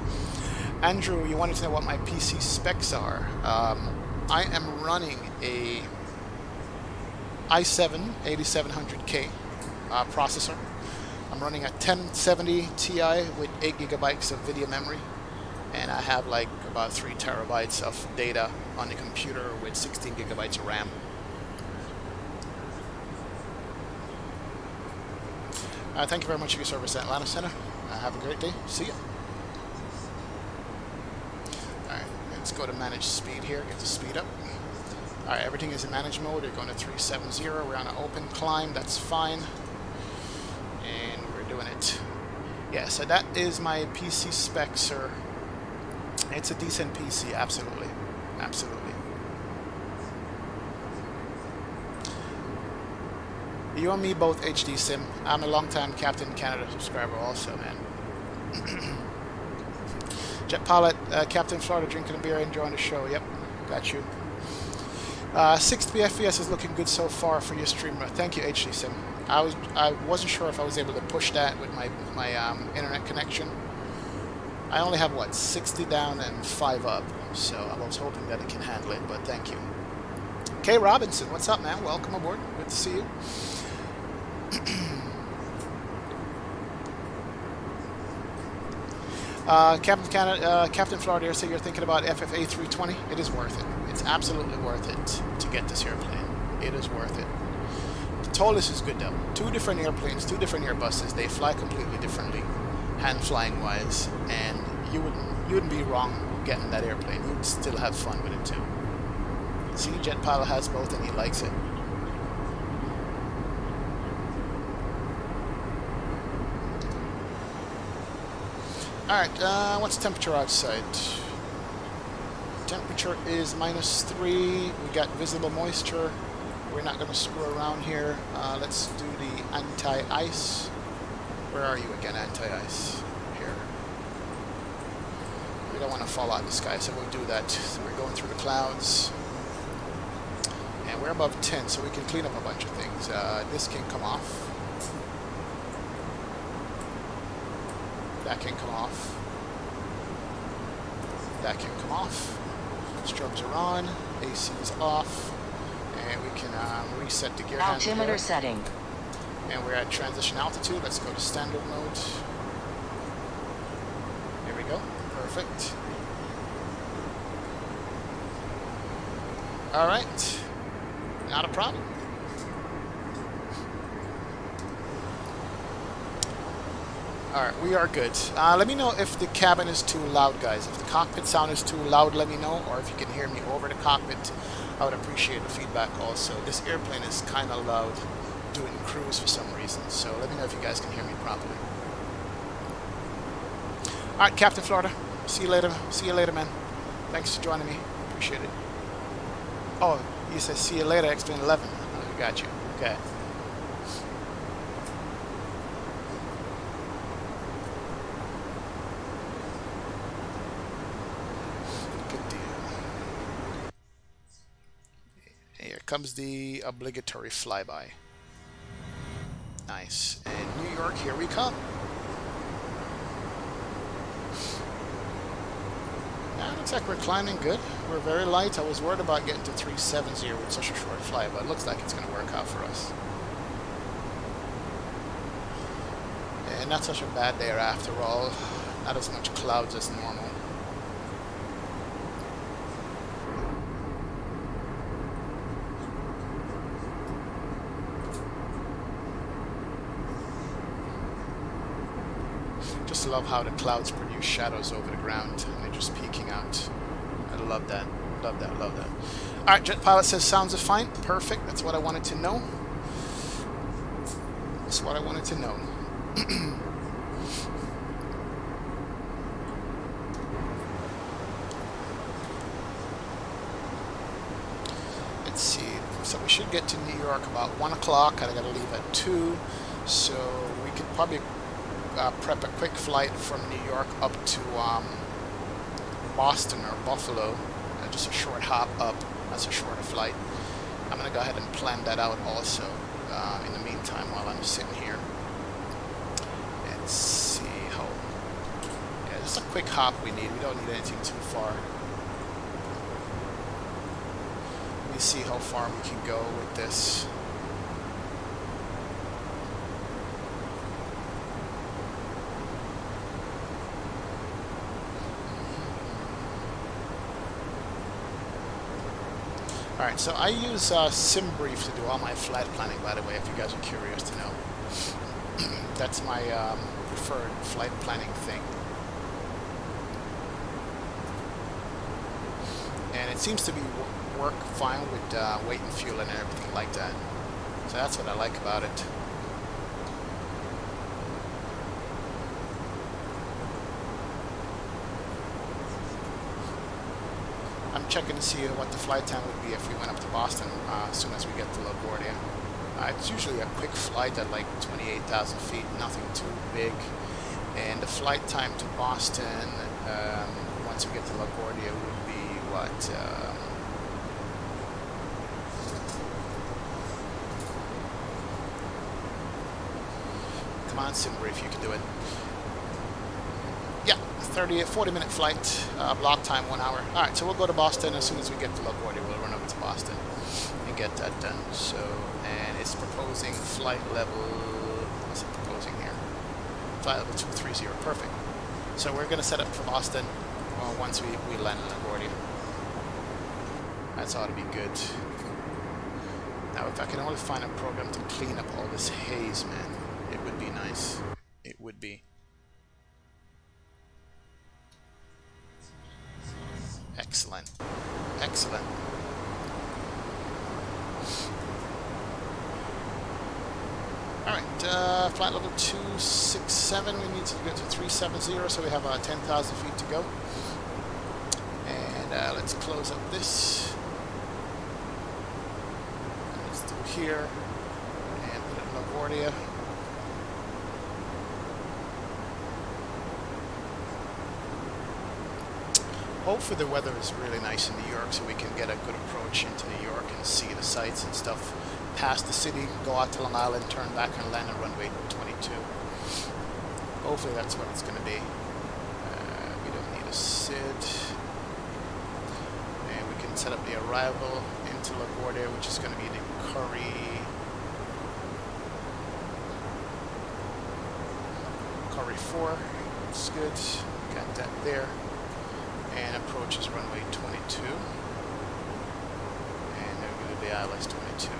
Andrew, you wanted to know what my PC specs are. I am running a i7 8700K processor. I'm running a 1070 Ti with 8 gigabytes of video memory, and I have like about 3 terabytes of data on the computer with 16 gigabytes of RAM. Thank you very much for your service at Atlanta Center. Have a great day. See ya. Alright, let's go to manage speed here, get the speed up. Alright, everything is in manage mode. We're going to 370. We're on an open climb. That's fine. And we're doing it. Yeah, so that is my PC spec, sir. It's a decent PC, absolutely. Absolutely. You and me both, HD Sim. I'm a long-time Captain Canada subscriber also, man. Jet Pilot, Captain Florida drinking a beer, enjoying the show. Yep, got you. 60 FPS is looking good so far for your streamer. Thank you, HD Sim. I wasn't sure if I was able to push that with my internet connection. I only have what, 60 down and 5 up, so I was hoping that it can handle it. But thank you. Kay Robinson, what's up, man? Welcome aboard. Good to see you. Captain Florida, say you're thinking about FFA 320. It is worth it. It's absolutely worth it to get this airplane. It is worth it. The tallest is good though. 2 different airplanes, 2 different Airbuses. They fly completely differently, hand flying wise, and you wouldn't be wrong getting that airplane. You'd still have fun with it too. See, Jet Pilot has both and he likes it. Alright, what's the temperature outside? Temperature is -3. We got visible moisture. We're not going to screw around here. Let's do the anti-ice. Where are you again, anti-ice? Here. We don't want to fall out of the sky, so we'll do that. So we're going through the clouds. And we're above 10, so we can clean up a bunch of things. This can come off. That can come off. That can come off. Strobes are on. AC is off. And we can reset the gear handle. Altimeter setting. And we're at transition altitude. Let's go to standard mode. There we go. Perfect. Alright. Not a problem. Alright, we are good. Let me know if the cabin is too loud, guys. If the cockpit sound is too loud, let me know. Or if you can hear me over the cockpit, I would appreciate the feedback also. This airplane is kind of loud doing cruise for some reason. So let me know if you guys can hear me properly. Alright, Captain Florida. See you later. See you later, man. Thanks for joining me. Appreciate it. Oh, you said see you later, X-Plane 11. Oh, got you. Okay. Comes the obligatory flyby. Nice. And New York, here we come. Yeah, looks like we're climbing good. We're very light. I was worried about getting to 370 with such a short fly, but it looks like it's going to work out for us. And not such a bad day after all. Not as much clouds as normal. Just love how the clouds produce shadows over the ground and they're just peeking out. I love that. Love that. Love that. Alright, Jet Pilot says sounds are fine. Perfect. That's what I wanted to know. That's what I wanted to know. Let's see. So we should get to New York about 1 o'clock. I gotta leave at 2. So we could probably prep a quick flight from New York up to Boston or Buffalo, just a short hop up, That's a shorter flight. I'm going to go ahead and plan that out also in the meantime while I'm sitting here. And see how... Yeah, just a quick hop we need. We don't need anything too far. Let me see how far we can go with this. Alright, so I use SimBrief to do all my flight planning, by the way, if you guys are curious to know. That's my preferred flight planning thing. And it seems to be work fine with weight and fuel and everything like that. So that's what I like about it. I'm checking to see what the flight time would be if we went up to Boston as soon as we get to LaGuardia. It's usually a quick flight at like 28,000 feet, nothing too big. And the flight time to Boston, once we get to LaGuardia, would be what? Come on, SimBrief, you can do it. Yeah, 40-minute flight, block time 1 hour. Alright, so we'll go to Boston as soon as we get to LaGuardia. We'll run over to Boston and get that done. So, and it's proposing flight level, what's it proposing here? Flight level 230, perfect. So we're going to set up for Boston once we land in LaGuardia. That's ought to be good. Now, if I can only find a program to clean up all this haze, man, it would be nice. It would be. Excellent. Excellent. Alright, flight level 267, we need to get to 370, so we have 10,000 feet to go. And let's close up this. Let's do here. And put it in LaGuardia. Hopefully the weather is really nice in New York so we can get a good approach into New York and see the sights and stuff. Past the city, go out to Long Island, turn back and land on runway 22. Hopefully that's what it's going to be. We don't need a SID. And we can set up the arrival into LaGuardia, which is going to be the Curry 4. It's good. Got that there. And approach is runway 22. And they're going to be ILS 22.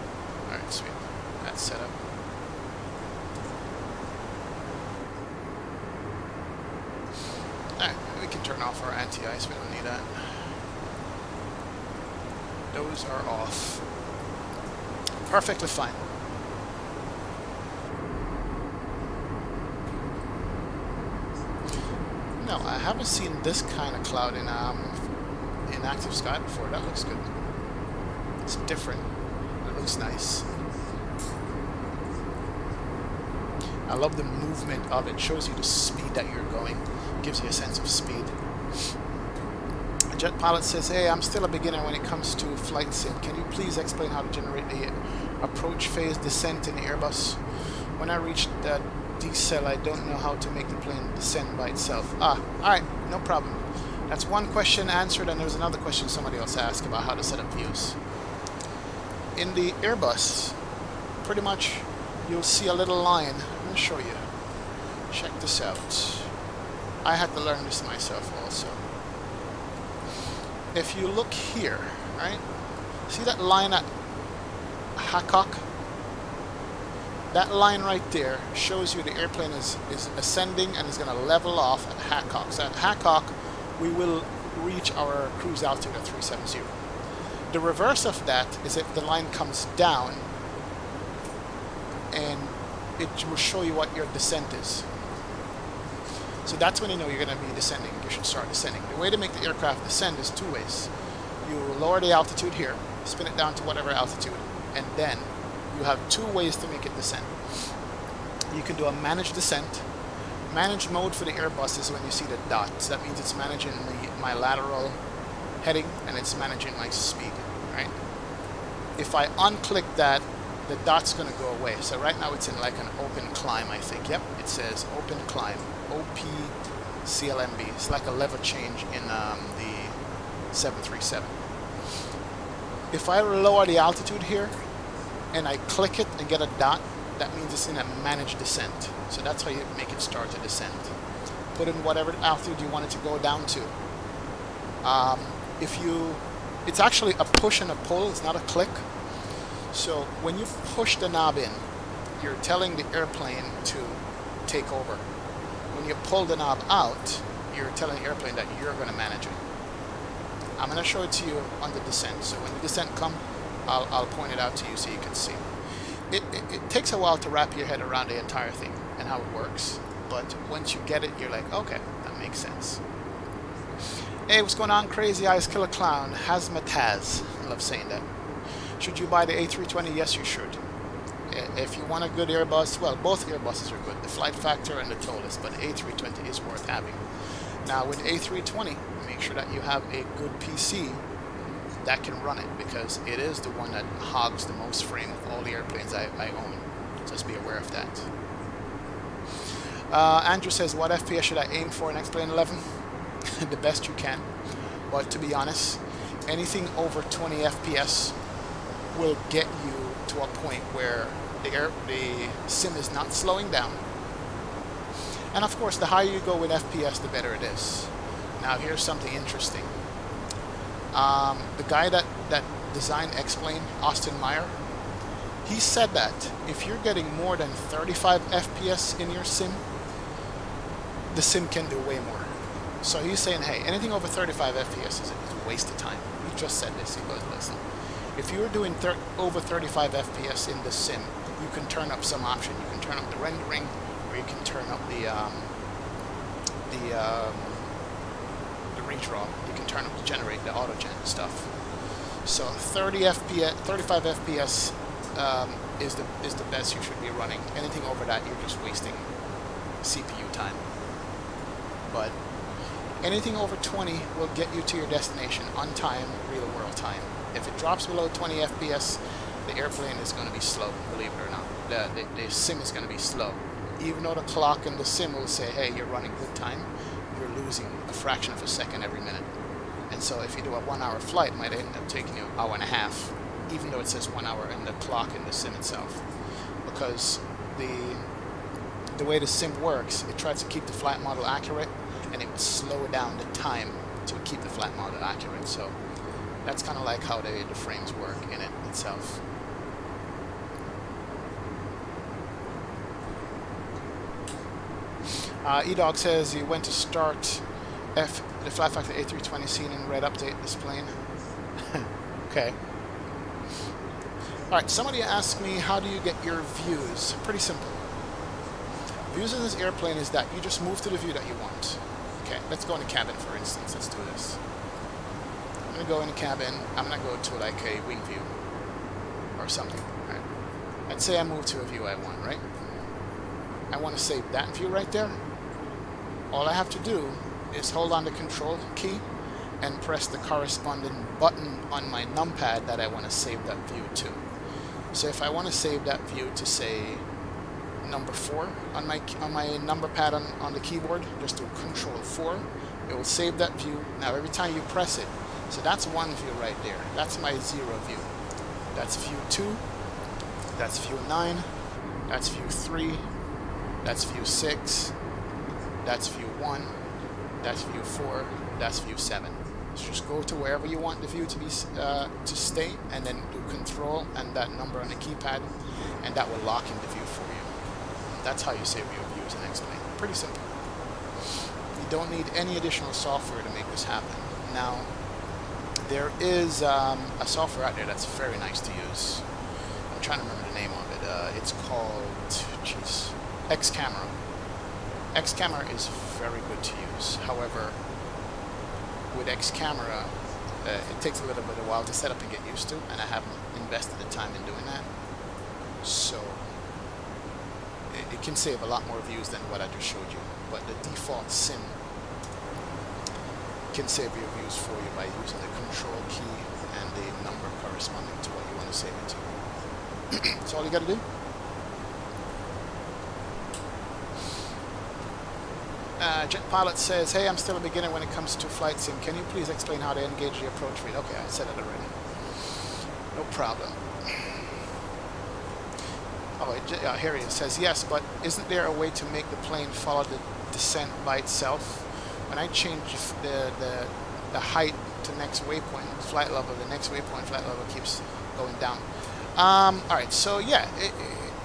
Alright, sweet. That's set up. Alright, we can turn off our anti-ice. We don't need that. Those are off. Perfectly fine. No, I haven't seen this kind of cloud in active sky before. That looks good. It's different. It looks nice. I love the movement of it. Shows you the speed that you're going. Gives you a sense of speed. A jet pilot says, "Hey, I'm still a beginner when it comes to flight sim. Can you please explain how to generate the approach phase descent in the Airbus? When I reach that decel, I don't know how to make the plane descend by itself." Alright, no problem. That's one question answered, and there's another question somebody else asked about how to set up views. In the Airbus, pretty much you'll see a little line. Let me show you. Check this out. I had to learn this myself also. If you look here, right? See that line at Hancock? That line right there shows you the airplane is ascending and is going to level off at Hancock. So at Hancock, we will reach our cruise altitude at 370. The reverse of that is if the line comes down, and it will show you what your descent is. So that's when you know you're going to be descending. You should start descending. The way to make the aircraft descend is two ways. You lower the altitude here, spin it down to whatever altitude, and then you have two ways to make it descend. You can do a managed descent. Managed mode for the Airbus is when you see the dots. That means it's managing my lateral heading and it's managing my speed. right? If I unclick that, the dot's going to go away. So right now it's in like an open climb, I think. Yep, it says open climb, OPCLMB. It's like a lever change in the 737. If I lower the altitude here and I click it and get a dot, that means it's in a managed descent. So that's how you make it start to descend. Put in whatever altitude you want it to go down to. It's actually a push and a pull, it's not a click. So when you push the knob in, you're telling the airplane to take over. When you pull the knob out, you're telling the airplane that you're going to manage it. I'm going to show it to you on the descent. So when the descent comes, I'll point it out to you so you can see. It takes a while to wrap your head around the entire thing and how it works. But once you get it, you're like, okay, that makes sense. Hey, what's going on? Crazy Eyes Killer Clown. Hazmataz. I love saying that. Should you buy the A320? Yes, you should. If you want a good Airbus, well, both Airbuses are good. The flight factor and the towless, but the A320 is worth having. Now, with A320, make sure that you have a good PC that can run it, because it is the one that hogs the most frame of all the airplanes I own. Just be aware of that. Andrew says, what FPS should I aim for in X-Plane 11? The best you can. But to be honest, anything over 20 FPS will get you to a point where the sim is not slowing down. And of course, the higher you go with FPS, the better it is. Now, here's something interesting. The guy that designed X-Plane, Austin Meyer, he said that if you're getting more than 35 FPS in your sim, the sim can do way more. So he's saying, hey, anything over 35 FPS is a waste of time. He just said this. He goes, listen, if you're doing over 35 FPS in the sim, you can turn up some option. You can turn up the rendering, or you can turn up the redraw. You can turn up the generate, the auto-gen stuff. So 35 FPS is the best you should be running. Anything over that, you're just wasting CPU time. But anything over 20 will get you to your destination on time, real world time. If it drops below 20 FPS, the airplane is going to be slow, believe it or not. The sim is going to be slow. Even though the clock in the sim will say, hey, you're running good time, you're losing a fraction of a second every minute. And so if you do a 1 hour flight, it might end up taking you an hour and a half, even though it says 1 hour in the clock in the sim itself. Because the way the sim works, it tries to keep the flight model accurate, and it would slow down the time to keep the flight model accurate. So that's kind of like how the frames work in it itself. E-Dog says he went to start the Flight Factor A320 scene in red update this plane. Okay. Alright, somebody asked me, how do you get your views? Pretty simple. Views in this airplane is that you just move to the view that you want. Okay, let's go in the cabin, for instance. Let's do this. I'm going to go in the cabin. I'm going to go to like a wing view or something. Right? Let's say I move to a view I want, right? I want to save that view right there. All I have to do is hold on the control key and press the corresponding button on my numpad that I want to save that view to. So if I want to save that view to, say, number 4 on my number pad on the keyboard, just do Control 4, it will save that view. Now every time you press it, so that's one view right there. That's my 0 view. That's view 2. That's view 9. That's view 3. That's view 6. That's view 1. That's view 4. That's view 7. So just go to wherever you want the view to be to stay, and then do Control and that number on the keypad, and that will lock in the view for you. That's how you save your views in X-Plane. Pretty simple. You don't need any additional software to make this happen. Now, there is a software out there that's very nice to use. I'm trying to remember the name of it. It's called, X-Camera. X-Camera is very good to use. However, with X-Camera, it takes a little bit of a while to set up and get used to, and I haven't invested the time in doing that. So it can save a lot more views than what I just showed you. But the default sim can save your views for you by using the control key and the number corresponding to what you want to save it to. That's all you got to do. Jet Pilot says, hey, I'm still a beginner when it comes to flight sim. Can you please explain how to engage the approach read? Okay, I said it already. No problem. Oh, here he says, yes, but isn't there a way to make the plane follow the descent by itself? When I change the height to next waypoint, flight level, the next waypoint flight level keeps going down. Alright, so yeah,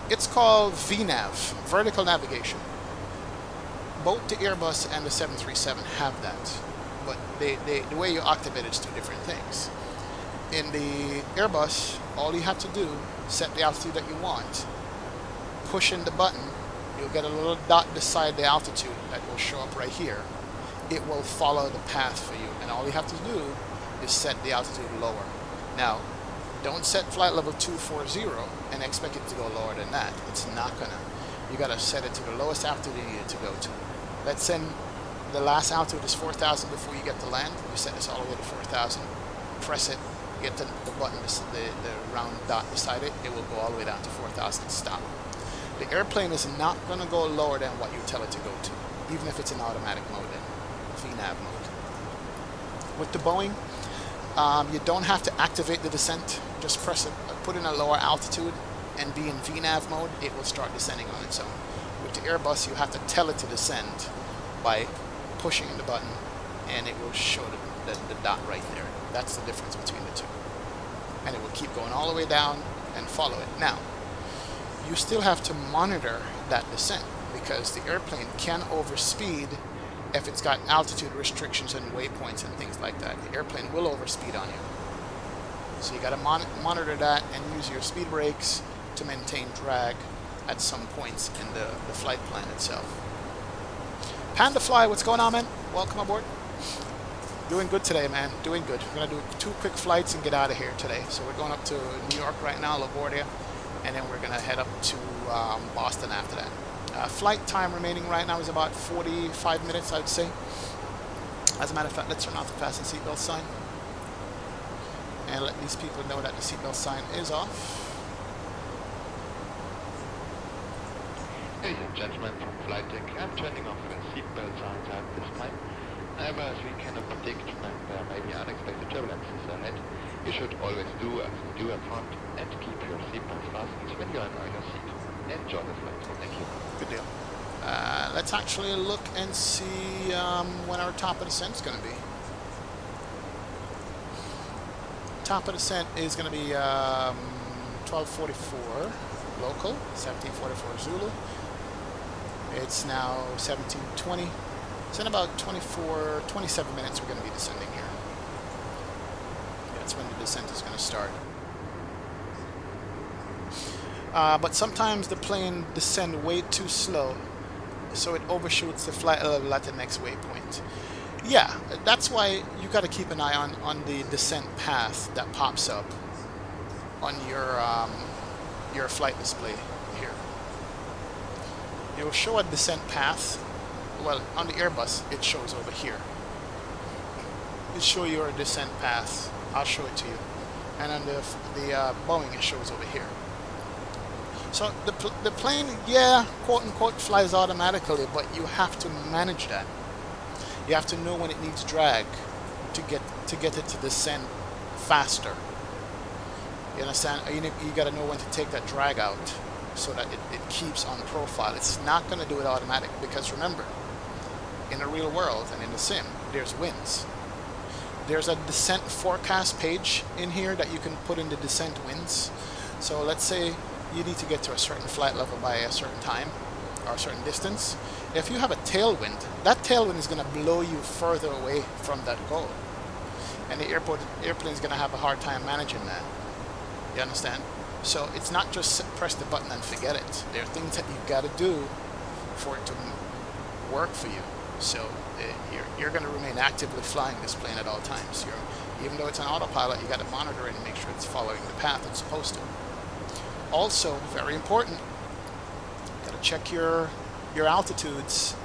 it's called VNAV, vertical navigation. Both the Airbus and the 737 have that, but the way you activate it is two different things. In the Airbus, all you have to do, set the altitude that you want, push in the button, you'll get a little dot beside the altitude that will show up right here. It will follow the path for you, and all you have to do is set the altitude lower. Now, don't set flight level 240 and expect it to go lower than that. It's not gonna. You gotta set it to the lowest altitude you need it to go to. Let's say the last altitude is 4,000 before you get to land. You set this all the way to 4,000. Press it, get the button, the round dot beside it. It will go all the way down to 4,000. Stop. The airplane is not going to go lower than what you tell it to go to, even if it's in automatic mode, in VNAV mode. With the Boeing, you don't have to activate the descent. Just press it, put in a lower altitude, and be in VNAV mode. It will start descending on its own. With the Airbus, you have to tell it to descend by pushing the button, and it will show the dot right there. That's the difference between the two. And it will keep going all the way down and follow it. Now, you still have to monitor that descent, because the airplane can overspeed if it's got altitude restrictions and waypoints and things like that. The airplane will overspeed on you. So you got to monitor that and use your speed brakes to maintain drag at some points in the flight plan itself. Panda Fly, what's going on, man? Welcome aboard. Doing good today, man. Doing good. We're going to do 2 quick flights and get out of here today. So we're going up to New York right now, Guardia, and then we're going to head up to Boston after that. Flight time remaining right now is about 45 minutes, I'd say. As a matter of fact, let's turn off the fasten seatbelt sign and let these people know that the seatbelt sign is off. Ladies and gentlemen from flight deck, I'm turning off the seatbelt signs at this time. However, as we cannot predict when there may be unexpected turbulences ahead, you should always do as you do up front and keep your seatbelt fastened when you are in your seat. Enjoy the flight. Thank you. Good deal. Let's actually look and see when our top of descent is going to be. Top of descent is going to be 12:44 local, 17:44 Zulu. It's now 17:20. So in about 27 minutes we're going to be descending here. That's when the descent is going to start. But sometimes the plane descends way too slow, so it overshoots the flight level at the next waypoint. Yeah, that's why you got to keep an eye on the descent path that pops up on your flight display here. It will show a descent path. Well, on the Airbus, it shows over here. It shows your descent path. I'll show it to you. And on the Boeing, it shows over here. So the plane, yeah, quote unquote, flies automatically, but you have to manage that. You have to know when it needs drag to get it to descend faster. You understand? You got to know when to take that drag out so that it keeps on profile. It's not going to do it automatic, because remember, in the real world and in the sim, there's winds. There's a descent forecast page in here that you can put in the descent winds. So let's say you need to get to a certain flight level by a certain time or a certain distance. If you have a tailwind, that tailwind is going to blow you further away from that goal. And the airplane is going to have a hard time managing that. You understand? So it's not just press the button and forget it. There are things that you've got to do for it to work for you. So you're going to remain actively flying this plane at all times. Even though it's an autopilot, you got to monitor it and make sure it's following the path it's supposed to. Also, very important, got to check your altitudes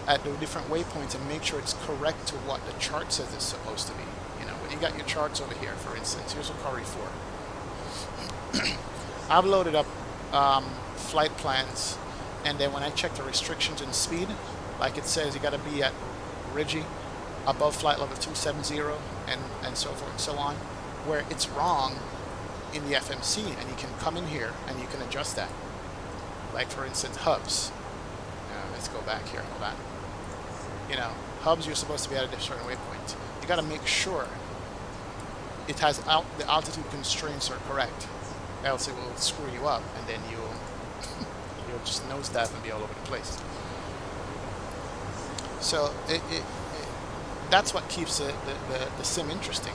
at the different waypoints and make sure it's correct to what the chart says it's supposed to be. You know, when you got your charts over here, for instance, here's what Corey 4. I've loaded up flight plans, and then when I check the restrictions and speed, like it says, you got to be at Reggie above flight level 270 and so forth and so on, where it's wrong in the FMC, and you can come in here and you can adjust that. Like for instance, hubs. Let's go back here. Hold on. You know, hubs, you're supposed to be at a certain waypoint. You got to make sure it has the altitude constraints are correct, else it will screw you up, and then you'll just nosedive and be all over the place. So that's what keeps the sim interesting.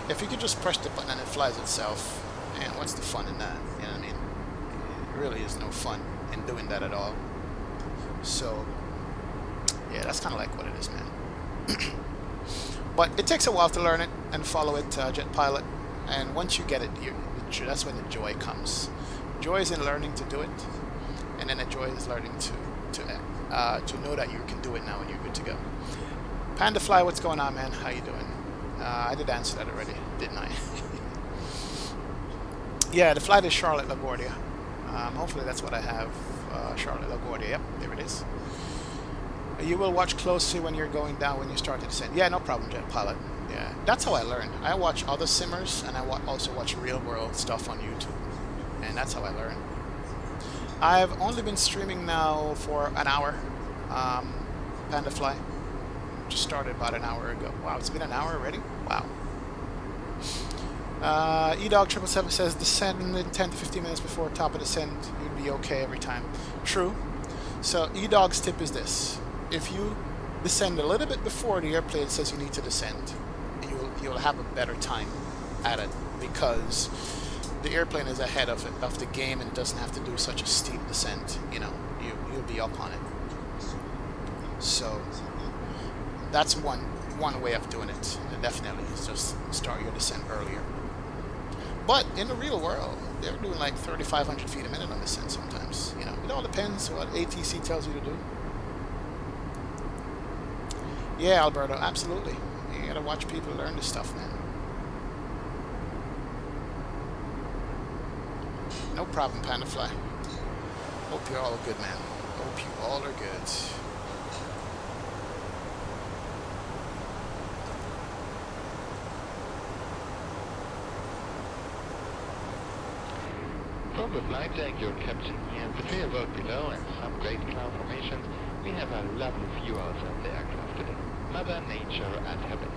If you could just press the button and it flies itself, and what's the fun in that? You know what I mean? It really is no fun in doing that at all. So yeah, that's kind of like what it is, man. But it takes a while to learn it and follow it, Jet Pilot. And once you get it, that's when the joy comes. Joy is in learning to do it, and then the joy is learning to know that you can do it now and you're good to go. Panda Fly, what's going on, man? How you doing? I did answer that already, didn't I? Yeah, the flight is Charlotte LaGuardia. Hopefully that's what I have. Charlotte LaGuardia. Yep, there it is. You will watch closely when you're going down when you start to descend. Yeah, no problem, Jet Pilot. Yeah, that's how I learn. I watch other simmers, and I also watch real-world stuff on YouTube, and that's how I learn. I've only been streaming now for an hour. Panda Fly. Just started about an hour ago. Wow, it's been an hour already? Wow. EDOG777 says descend in 10 to 15 minutes before top of descent. You'd be okay every time. True. So EDOG's tip is this. If you descend a little bit before the airplane says you need to descend, you'll have a better time at it, because the airplane is ahead of the game and doesn't have to do such a steep descent. You know, you'll be up on it. So that's one way of doing it. Definitely is just start your descent earlier. But in the real world, they're doing like 3,500 feet a minute on descent sometimes. You know, it all depends what ATC tells you to do. Yeah, Alberto, absolutely. You gotta watch people learn this stuff, man. No problem, Panda Fly. Hope you're all good, man. Hope you all are good. From the flight deck, your captain here, the clear road below and some great cloud formations, we have a lovely view outside the aircraft today. Mother Nature at her best.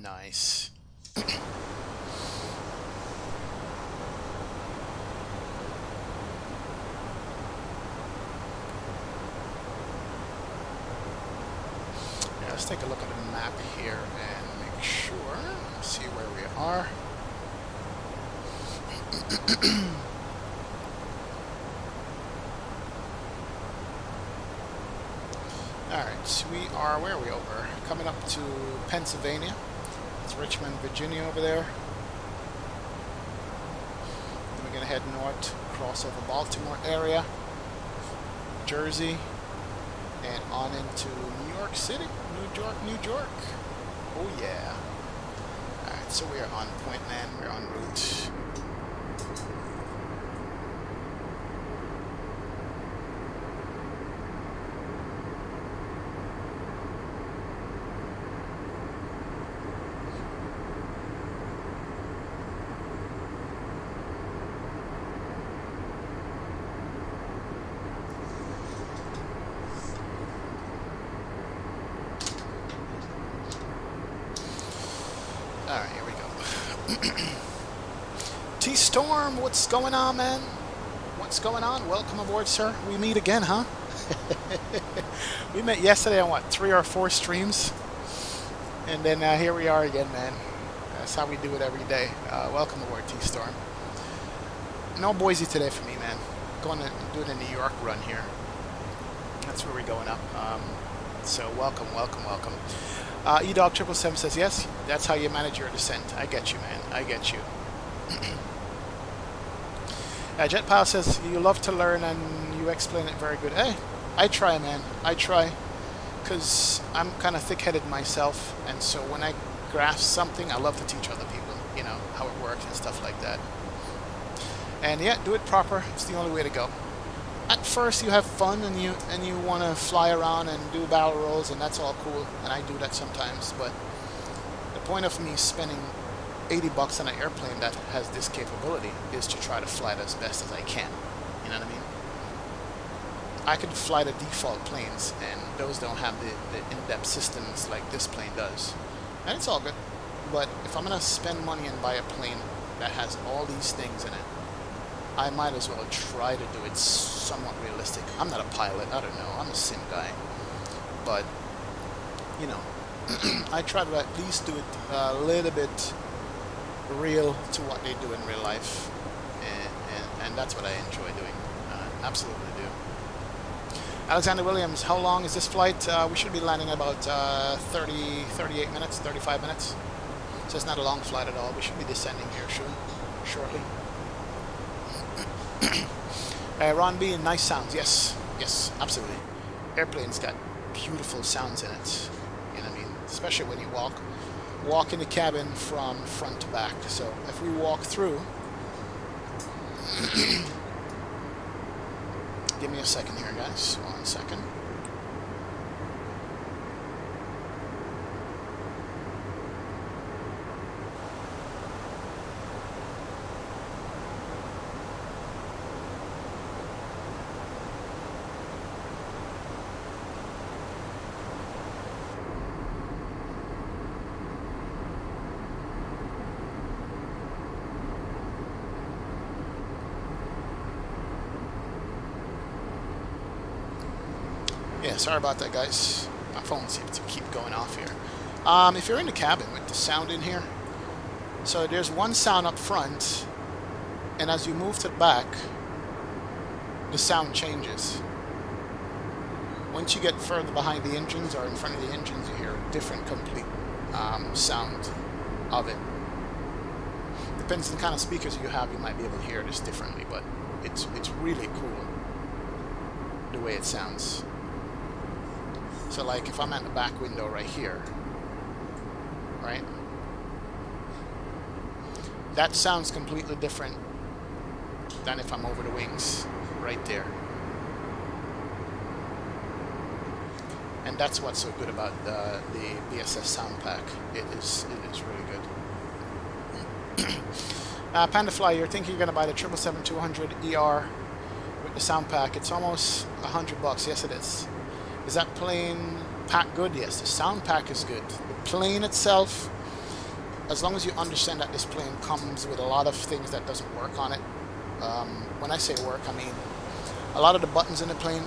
Nice. Let's take a look at the map here and make sure, see where we are. Alright, so we are, where are we over? Coming up to Pennsylvania. It's Richmond, Virginia over there. Then we're going to head north, cross over Baltimore area, Jersey, and on into New York City, New York. Oh yeah. Alright, so we are on point, man. We're on route. Alright, here we go. T-Storm, what's going on, man? What's going on? Welcome aboard, sir. We meet again, huh? We met yesterday on, what, 3 or 4 streams? And then here we are again, man. That's how we do it every day. Welcome aboard, T-Storm. No Boise today for me, man. Going to do the New York run here. That's where we're going up. So welcome, welcome, welcome. EDOG777 says, yes, that's how you manage your descent. I get you, man. I get you. Jetpile says, you love to learn and you explain it very good. Hey, I try, man. I try. Because I'm kind of thick-headed myself, and so when I grasp something, I love to teach other people, you know, how it works and stuff like that. And yeah, do it proper. It's the only way to go. At first, you have fun and you want to fly around and do barrel rolls, and that's all cool, and I do that sometimes. But the point of me spending $80 on an airplane that has this capability is to try to fly it as best as I can. You know what I mean? I could fly the default planes, and those don't have the in-depth systems like this plane does. And it's all good. But if I'm going to spend money and buy a plane that has all these things in it, I might as well try to do it somewhat realistic. I'm not a pilot, I don't know, I'm a sim guy. But, you know, I try to at least do it a little bit real to what they do in real life. And that's what I enjoy doing. Absolutely do. Alexander Williams, how long is this flight? We should be landing about 38 minutes, 35 minutes. So it's not a long flight at all. We should be descending here shortly. Ron B, nice sounds. Yes, yes, absolutely. Airplane's got beautiful sounds in it. You know what I mean? Especially when you walk in the cabin from front to back. So if we walk through, give me a second here, guys. 1 second. Yeah, sorry about that, guys. My phone seems to keep going off here. If you're in the cabin with the sound in here, so there's one sound up front, and as you move to the back, the sound changes. Once you get further behind the engines or in front of the engines, you hear a different complete sound of it. Depends on the kind of speakers you have, you might be able to hear this differently, but it's really cool the way it sounds. So like if I'm at the back window right here, right? That sounds completely different than if I'm over the wings right there. And that's what's so good about the BSS Soundpack. It is really good. Pandafly, you're thinking you're going to buy the 777-200 ER with the Soundpack. It's almost $100. Yes, it is. Is that plane pack good? Yes, the sound pack is good. The plane itself, as long as you understand that this plane comes with a lot of things that doesn't work on it. When I say work, I mean a lot of the buttons in the plane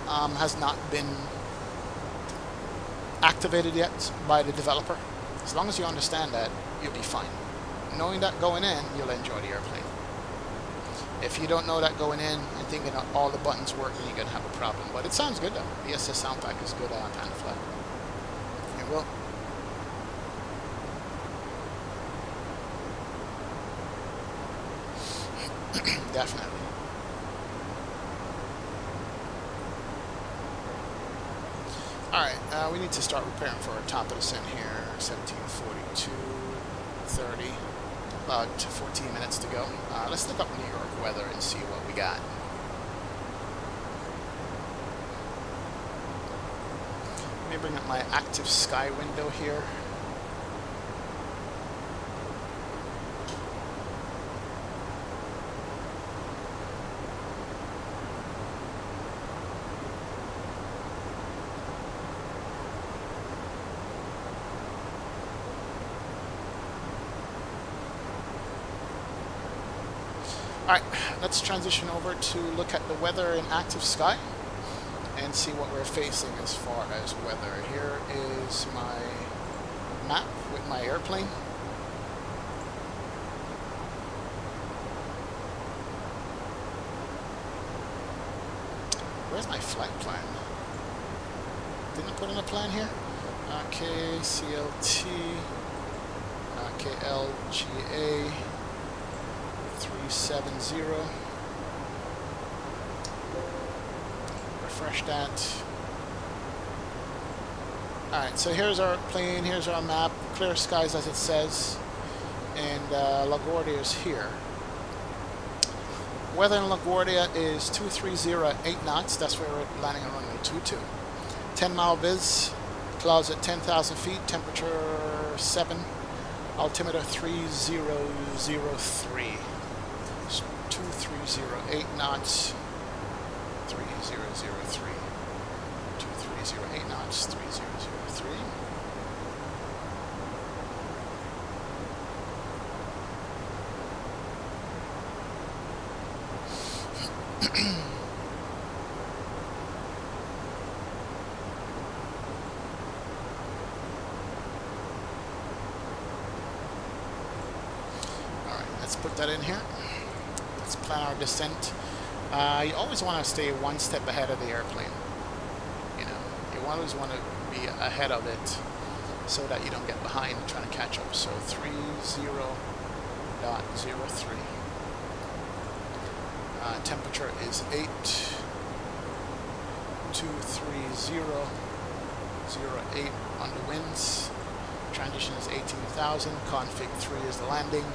has not been activated yet by the developer. As long as you understand that, you'll be fine. Knowing that going in, you'll enjoy the airplane. If you don't know that going in and thinking that all the buttons work, then you're going to have a problem. But it sounds good though. The BSS Soundpack is good on Pandafly. It will. Definitely. Alright, we need to start preparing for our top of descent here. 1742, 30. About 14 minutes to go. Let's look up New York weather and see what we got. Let me bring up my active sky window here. Alright, let's transition over to look at the weather in active sky and see what we're facing as far as weather. Here is my map with my airplane. Where's my flight plan? Didn't I put in a plan here? KCLT, KLGA. 370. Refresh that. Alright, so here's our plane, here's our map, clear skies as it says, and LaGuardia is here. Weather in LaGuardia is 230 at 8 knots, that's where we're landing on runway 22. 10 mile viz, clouds at 10,000 feet, temperature 7, altimeter 3003. So 230, 8 knots, 3003. 230, 8 knots, 3003. Put that in here. Let's plan our descent. You always want to stay one step ahead of the airplane. You know, you always want to be ahead of it so that you don't get behind trying to catch up. So 30.03. Temperature is 8. 230.08 on the winds. Transition is 18,000. Config 3 is the landing.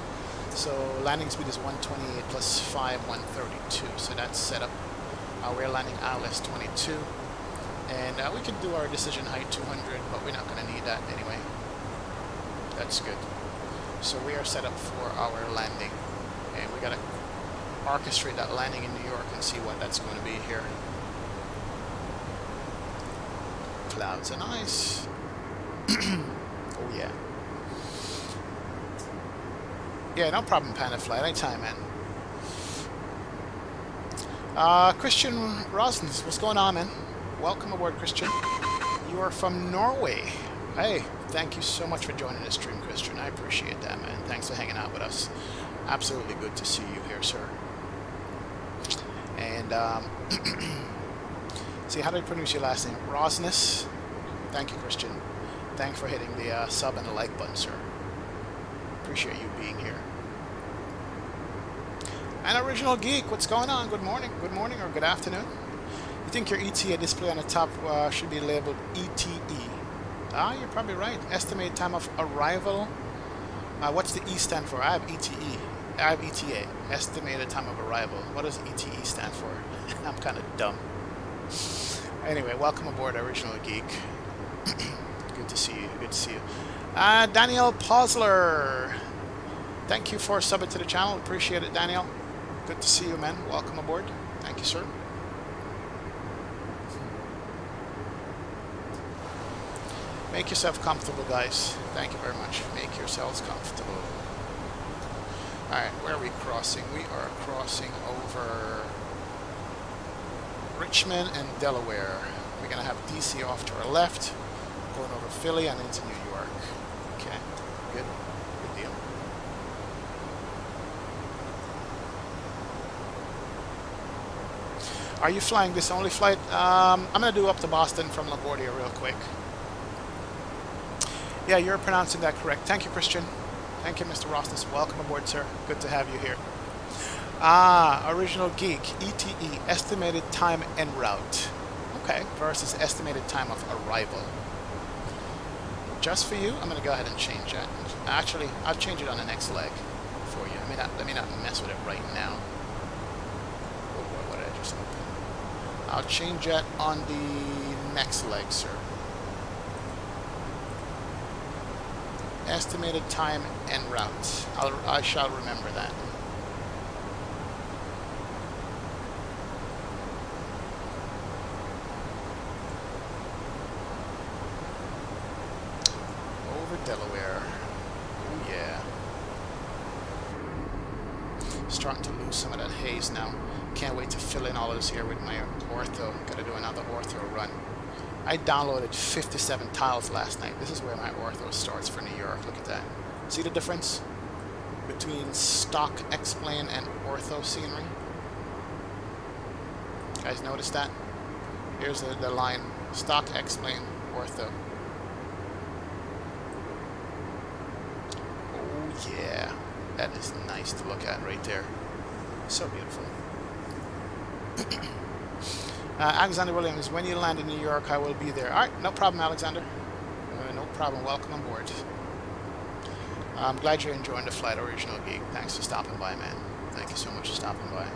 So landing speed is 128 plus 5, 132. So that's set up. We're landing ILS 22. And we can do our decision height 200, but we're not going to need that anyway. That's good. So we are set up for our landing. And we got to orchestrate that landing in New York and see what that's going to be here. Clouds and ice. Oh yeah. Yeah, no problem, Panda Flight. Anytime, man. Christian Rosens, what's going on, man? Welcome aboard, Christian. You are from Norway. Hey, thank you so much for joining the stream, Christian. I appreciate that, man. Thanks for hanging out with us. Absolutely good to see you here, sir. And, see, how do I pronounce your last name? Rosnes? Thank you, Christian. Thanks for hitting the sub and the like button, sir. Appreciate you being here. And Original Geek, what's going on? Good morning or good afternoon. You think your ETA display on the top should be labeled ETE? Ah, you're probably right. Estimated time of arrival. What's the E stand for? I have ETE. I have ETA. Estimated time of arrival. What does ETE stand for? I'm kind of dumb. Anyway, welcome aboard, Original Geek. Good to see you. Good to see you. Daniel Posler. Thank you for subbing to the channel. Appreciate it, Daniel. Good to see you, man. Welcome aboard. Thank you, sir. Make yourself comfortable, guys. Thank you very much. Make yourselves comfortable. Alright, where are we crossing? We are crossing over Richmond and Delaware. We're going to have DC off to our left, going over Philly and into New York. Okay, good. Good deal. Are you flying this only flight? I'm going to do up to Boston from LaGuardia real quick. Yeah, you're pronouncing that correct. Thank you, Christian. Thank you, Mr. Rosnes. Welcome aboard, sir. Good to have you here. Original Geek. ETE, estimated time en route. Okay, versus estimated time of arrival. Just for you, I'm going to go ahead and change that. Actually, I'll change it on the next leg for you. Let me not mess with it right now. Oh boy, what did I just open? I'll change that on the next leg, sir. Estimated time en route. I shall remember that. Over Delaware. Oh yeah. Starting to lose some of that haze now. Can't wait to fill in all of this here with my ortho. Gotta do another ortho run. I downloaded 57 tiles last night. This is where my ortho starts for New York. Look at that. See the difference between stock X-plane and ortho scenery? You guys notice that? Here's the line. Stock X-plane, ortho. Oh yeah. That is nice to look at right there. So beautiful. Alexander Williams, when you land in New York, I will be there. All right, no problem, Alexander. No problem. Welcome on board. I'm glad you're enjoying the flight original gig. Thanks for stopping by, man. Thank you so much for stopping by.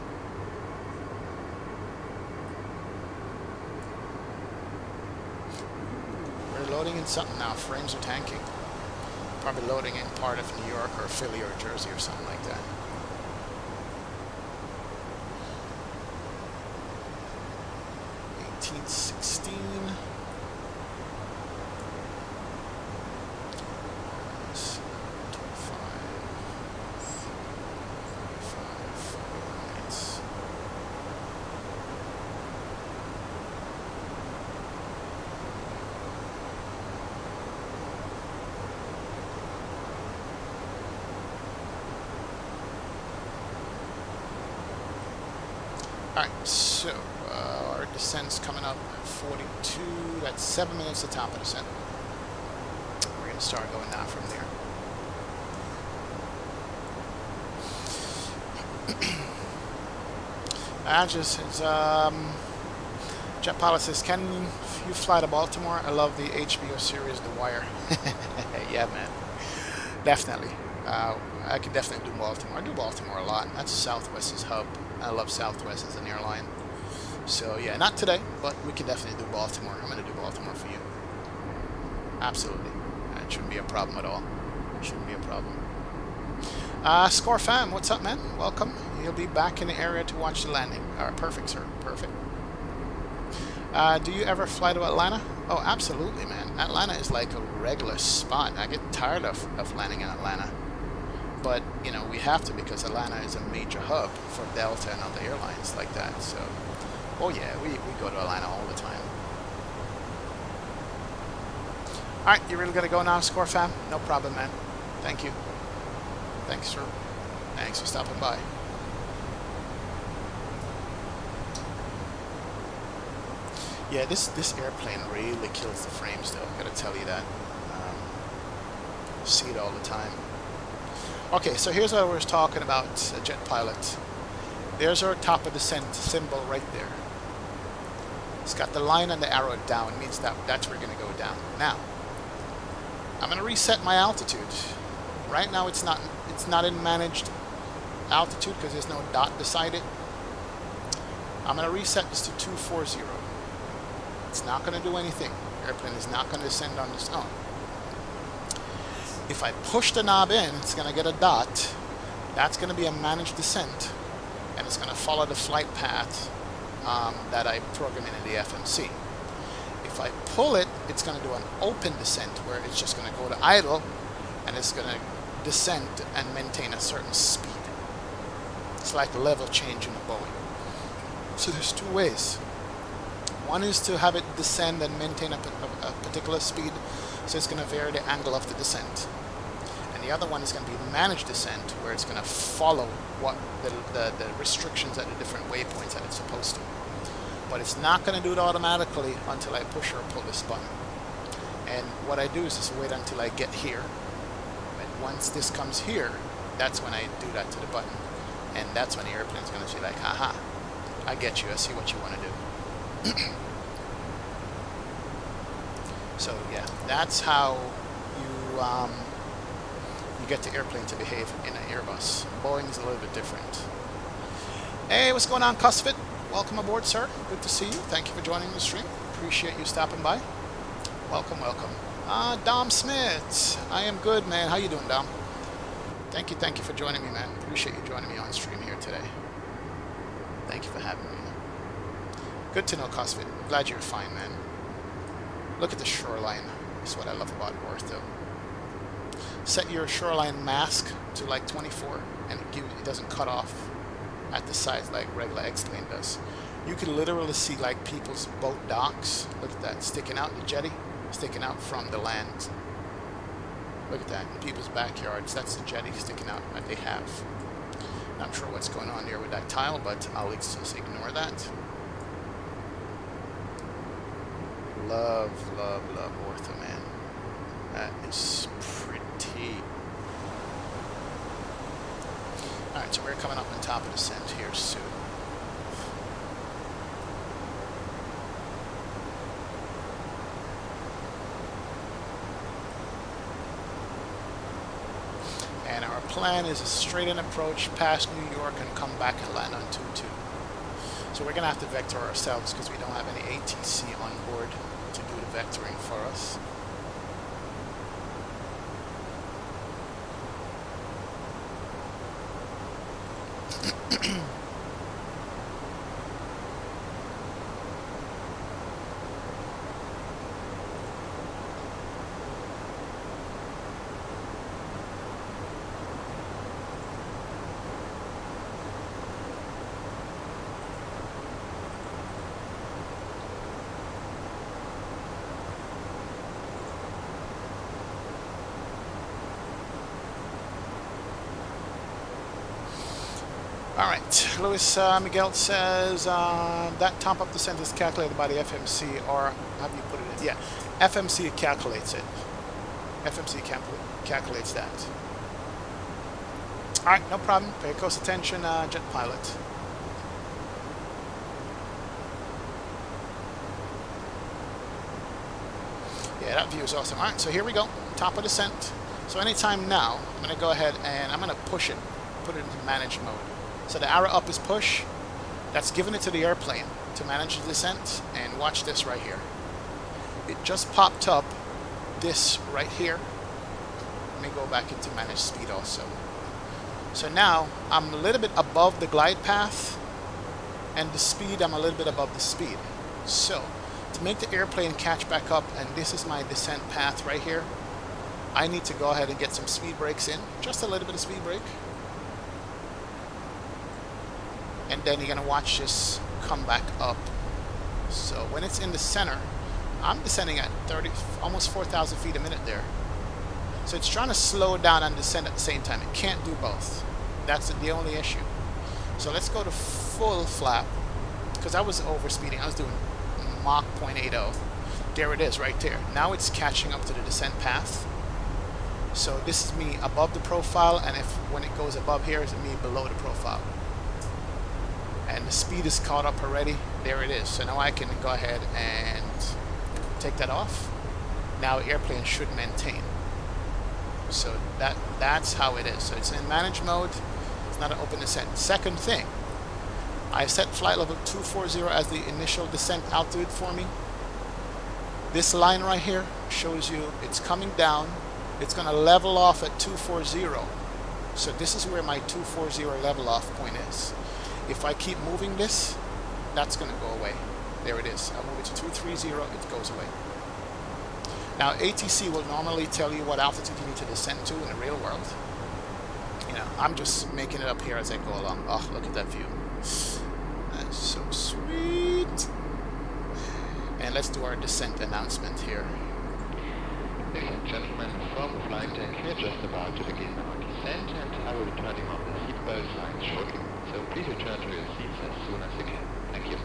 We're loading in something now. Frames are tanking. Probably loading in part of New York or Philly or Jersey or something like that. $18.16. Alright, so our descent's coming up 42, that's 7 minutes to top of descent. We're going to start going down from there. Just says, Jet Pilot says, can you fly to Baltimore? I love the HBO series The Wire. Yeah, man. Definitely. I could definitely do Baltimore. I do Baltimore a lot. That's Southwest's hub. I love Southwest as an airline. So yeah, not today, but we can definitely do Baltimore. I'm going to do Baltimore for you. Absolutely. That shouldn't be a problem at all. Shouldn't be a problem. Score fam, what's up, man? Welcome. You'll be back in the area to watch the landing. Alright, perfect, sir. Perfect. Do you ever fly to Atlanta? Oh, absolutely, man. Atlanta is like a regular spot. I get tired of landing in Atlanta. But, you know, we have to because Atlanta is a major hub for Delta and other airlines like that. So, oh yeah, we go to Atlanta all the time. Alright, you really gotta go now, Score fam? No problem, man. Thank you. Thanks, sir. Thanks for stopping by. Yeah, this airplane really kills the frames, though. I gotta tell you that. See it all the time. Okay, so here's what I was talking about, Jet Pilot. There's our top of descent symbol right there. It's got the line and the arrow down. It means that's where we're going to go down. Now, I'm going to reset my altitude. Right now it's not in managed altitude because there's no dot beside it. I'm going to reset this to 240. It's not going to do anything. The airplane is not going to descend on its own. If I push the knob in, it's going to get a dot. That's going to be a managed descent, and it's going to follow the flight path that I program in the FMC. If I pull it, it's going to do an open descent where it's just going to go to idle, and it's going to descend and maintain a certain speed. It's like a level change in a Boeing. So there's two ways. One is to have it descend and maintain a particular speed, so it's going to vary the angle of the descent. And the other one is going to be managed descent, where it's going to follow what the restrictions at the different waypoints that it's supposed to. But it's not going to do it automatically until I push or pull this button. And what I do is just wait until I get here. And once this comes here, that's when I do that to the button. And that's when the airplane's going to be like, haha, I get you, I see what you want to do. So yeah, that's how you get the airplane to behave in an Airbus. Boeing is a little bit different. Hey, what's going on, Cusfit? Welcome aboard, sir. Good to see you. Thank you for joining the stream. Appreciate you stopping by. Welcome, welcome. Dom Smith. I am good, man. How you doing, Dom? Thank you for joining me, man. Appreciate you joining me on stream here today. Thank you for having me. Good to know, Cusfit. Glad you're fine, man. Look at the shoreline. That's what I love about Ortho. Set your shoreline mask to like 24, and it doesn't cut off at the sides like regular X-plane does. You can literally see like people's boat docks. Look at that, sticking out, the jetty, sticking out from the land. Look at that, in people's backyards. That's the jetty sticking out that they have. Not sure what's going on there with that tile, but I'll just ignore that. Love, love, love Ortho, man. That is pretty. Alright, so we're coming up on top of the descent here soon. And our plan is a straight-in approach past New York and come back and land on 2-2. So we're going to have to vector ourselves because we don't have any ATC on board to do the vectoring for us. Alright, Luis Miguel says that top up descent is calculated by the FMC, or how do you put it in? Yeah, FMC calculates it. FMC calculates that. Alright, no problem. Pay close attention, jet pilot. Yeah, that view is awesome. Alright, so here we go. Top of descent. So anytime now, I'm going to go ahead and I'm going to push it, put it into manage mode. So the arrow up is push. That's giving it to the airplane to manage the descent. And watch this right here. It just popped up this right here. Let me go back into manage speed also. So now I'm a little bit above the glide path. And the speed, I'm a little bit above the speed. So to make the airplane catch back up, and this is my descent path right here, I need to go ahead and get some speed brakes in. Just a little bit of speed brake. And then you're going to watch this come back up. So when it's in the center, I'm descending at almost 4,000 feet a minute there. So it's trying to slow down and descend at the same time. It can't do both. That's the only issue. So let's go to full flap. Because I was overspeeding. I was doing Mach 0.80. There it is right there. Now it's catching up to the descent path. So this is me above the profile, and when it goes above here, is me below the profile. And the speed is caught up already. There it is. So now I can go ahead and take that off. Now the airplane should maintain. So that's how it is. So it's in manage mode. It's not an open descent. Second thing, I've set flight level 240 as the initial descent altitude for me. This line right here shows you it's coming down. It's going to level off at 240. So this is where my 240 level off point is. If I keep moving this, that's going to go away. There it is. I move it to 230, it goes away. Now, ATC will normally tell you what altitude you need to descend to in the real world. You know, I'm just making it up here as I go along. Oh, look at that view. That's so sweet. And let's do our descent announcement here. Ladies and gentlemen, from the flight deck, we're just about to begin our descent, and I will be turning on the seatbelt signs shortly. So please return to your seats as soon as you can. Thank you.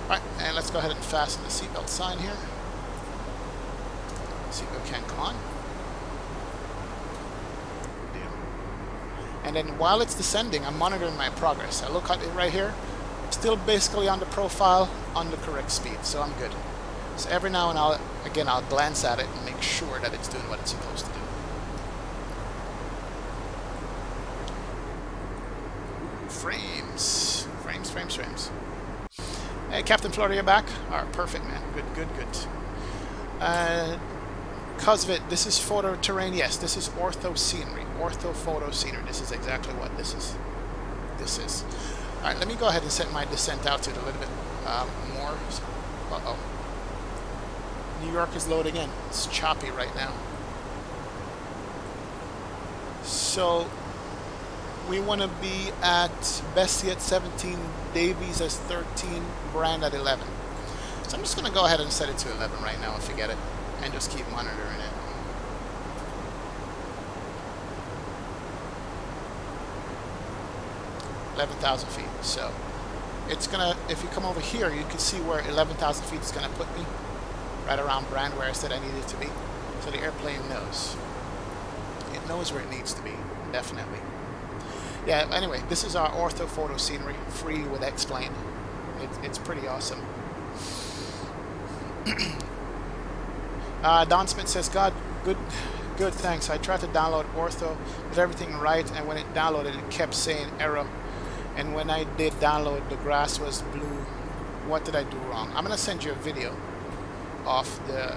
Alright, and let's go ahead and fasten the seatbelt sign here. Seatbelt can come on. And then while it's descending, I'm monitoring my progress. I look at it right here. Still basically on the profile, on the correct speed, so I'm good. So every now and again, I'll glance at it and make sure that it's doing what it's supposed to do. Frames. Hey, Captain Florida, you're back? Alright, perfect, man. Good. Because of it, this is photo terrain. Yes, this is ortho scenery. Ortho photo scenery. This is exactly what this is. Alright, let me go ahead and set my descent altitude a little bit more. Uh-oh. New York is loading in. It's choppy right now. So we want to be at Bessie at 17, Davies as 13, Brand at 11. So I'm just going to go ahead and set it to 11 right now and forget it, and just keep monitoring it. $11,000 feet. So it's gonna, if you come over here, you can see where 11,000 feet is gonna put me, right around Brand where I said I needed to be. So the airplane knows. It knows where it needs to be, definitely. Yeah, anyway, this is our ortho photo scenery, free with X-Plane. It's pretty awesome. Don Smith says, God, good, thanks. I tried to download ortho, did everything right, and when it downloaded, it kept saying error. And when I did download, the grass was blue. What did I do wrong? I'm going to send you a video of the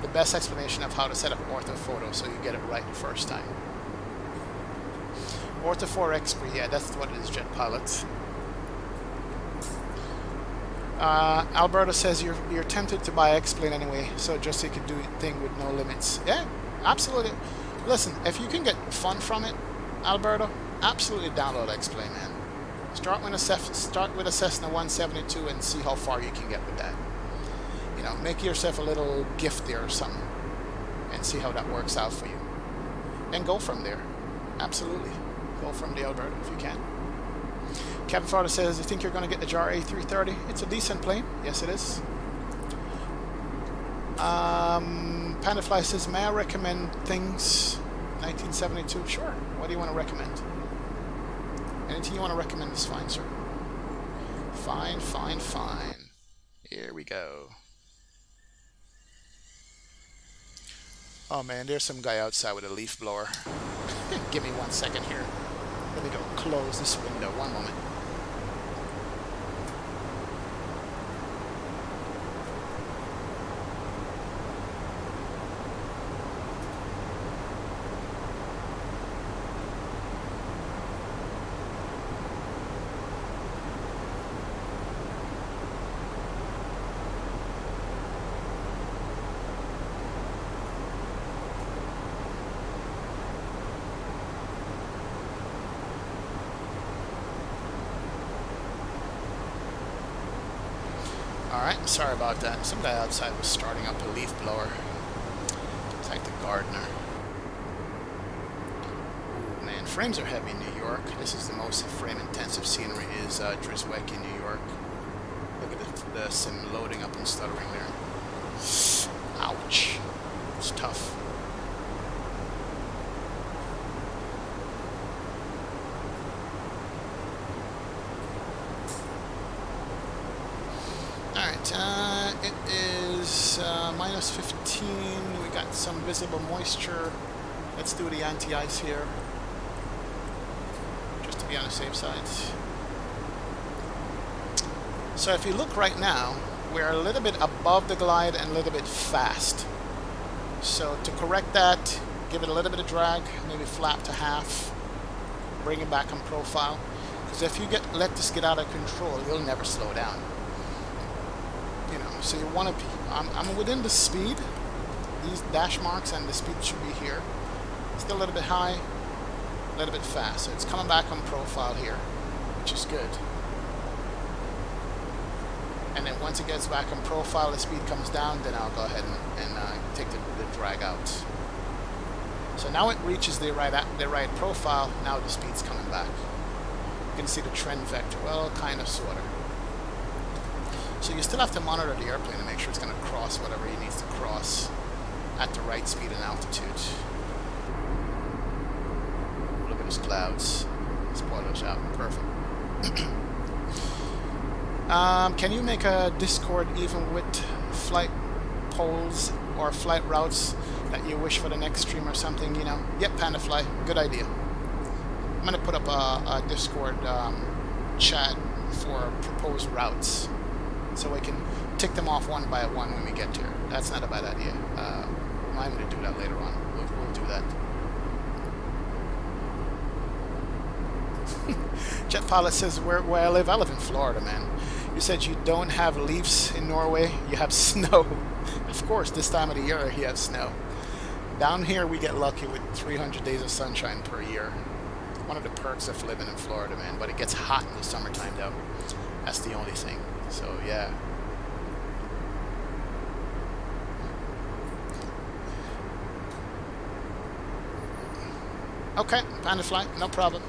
best explanation of how to set up ortho photo so you get it right the first time. Ortho 4 Xpree, yeah, that's what it is, Jet Pilot. Alberto says you're tempted to buy X-Plane anyway, so just so you can do a thing with no limits. Yeah, absolutely. Listen, if you can get fun from it, Alberto, absolutely download X-Plane, man. Start with a Cessna 172 and see how far you can get with that. You know, make yourself a little gift there or something and see how that works out for you. And go from there. Absolutely. Go from the Alberta if you can. Captain Farter says, you think you're going to get the JAR A330? It's a decent plane. Yes, it is. Pandafly says, may I recommend things? 1972. Sure. What do you want to recommend? Anything you want to recommend is fine, sir. Fine, fine, fine. Here we go. Oh man, there's some guy outside with a leaf blower. Give me 1 second here. Let me go close this window. One moment. Alright, sorry about that. Some guy outside was starting up a leaf blower. It's like the gardener. Ooh, man, frames are heavy in New York. This is the most frame-intensive scenery is Driswick in New York. Look at the sim loading up and stuttering there. Ouch. It's tough. It is minus 15. We got some visible moisture. Let's do the anti-ice here, just to be on the safe side. So if you look right now, we're a little bit above the glide and a little bit fast. So to correct that, give it a little bit of drag, maybe flap to half, bring it back on profile. Because if you let this get out of control, you'll never slow down. You know, so you want to be, I'm within the speed, these dash marks, and the speed should be here. Still a little bit high, a little bit fast. So it's coming back on profile here, which is good. And then once it gets back on profile, the speed comes down, then I'll go ahead and take the drag out. So now it reaches the right profile, now the speed's coming back. You can see the trend vector, well, kind of, sort of. So you still have to monitor the airplane to make sure it's going to cross whatever it needs to cross at the right speed and altitude. Look at those clouds. Spoilers out. Perfect. Can you make a Discord even with flight polls or flight routes that you wish for the next stream or something, you know? Yep, Pandafly. Good idea. I'm going to put up a Discord chat for proposed routes, so we can tick them off one by one when we get there. That's not a bad idea. I'm going to do that later on. We'll do that. Jet Pilot says, where I live in Florida, man. You said you don't have leaves in Norway, you have snow. Of course, this time of the year you have snow. Down here we get lucky with 300 days of sunshine per year. One of the perks of living in Florida, man. But it gets hot in the summertime, though. That's the only thing. So, yeah. Okay, Pandafly, no problem.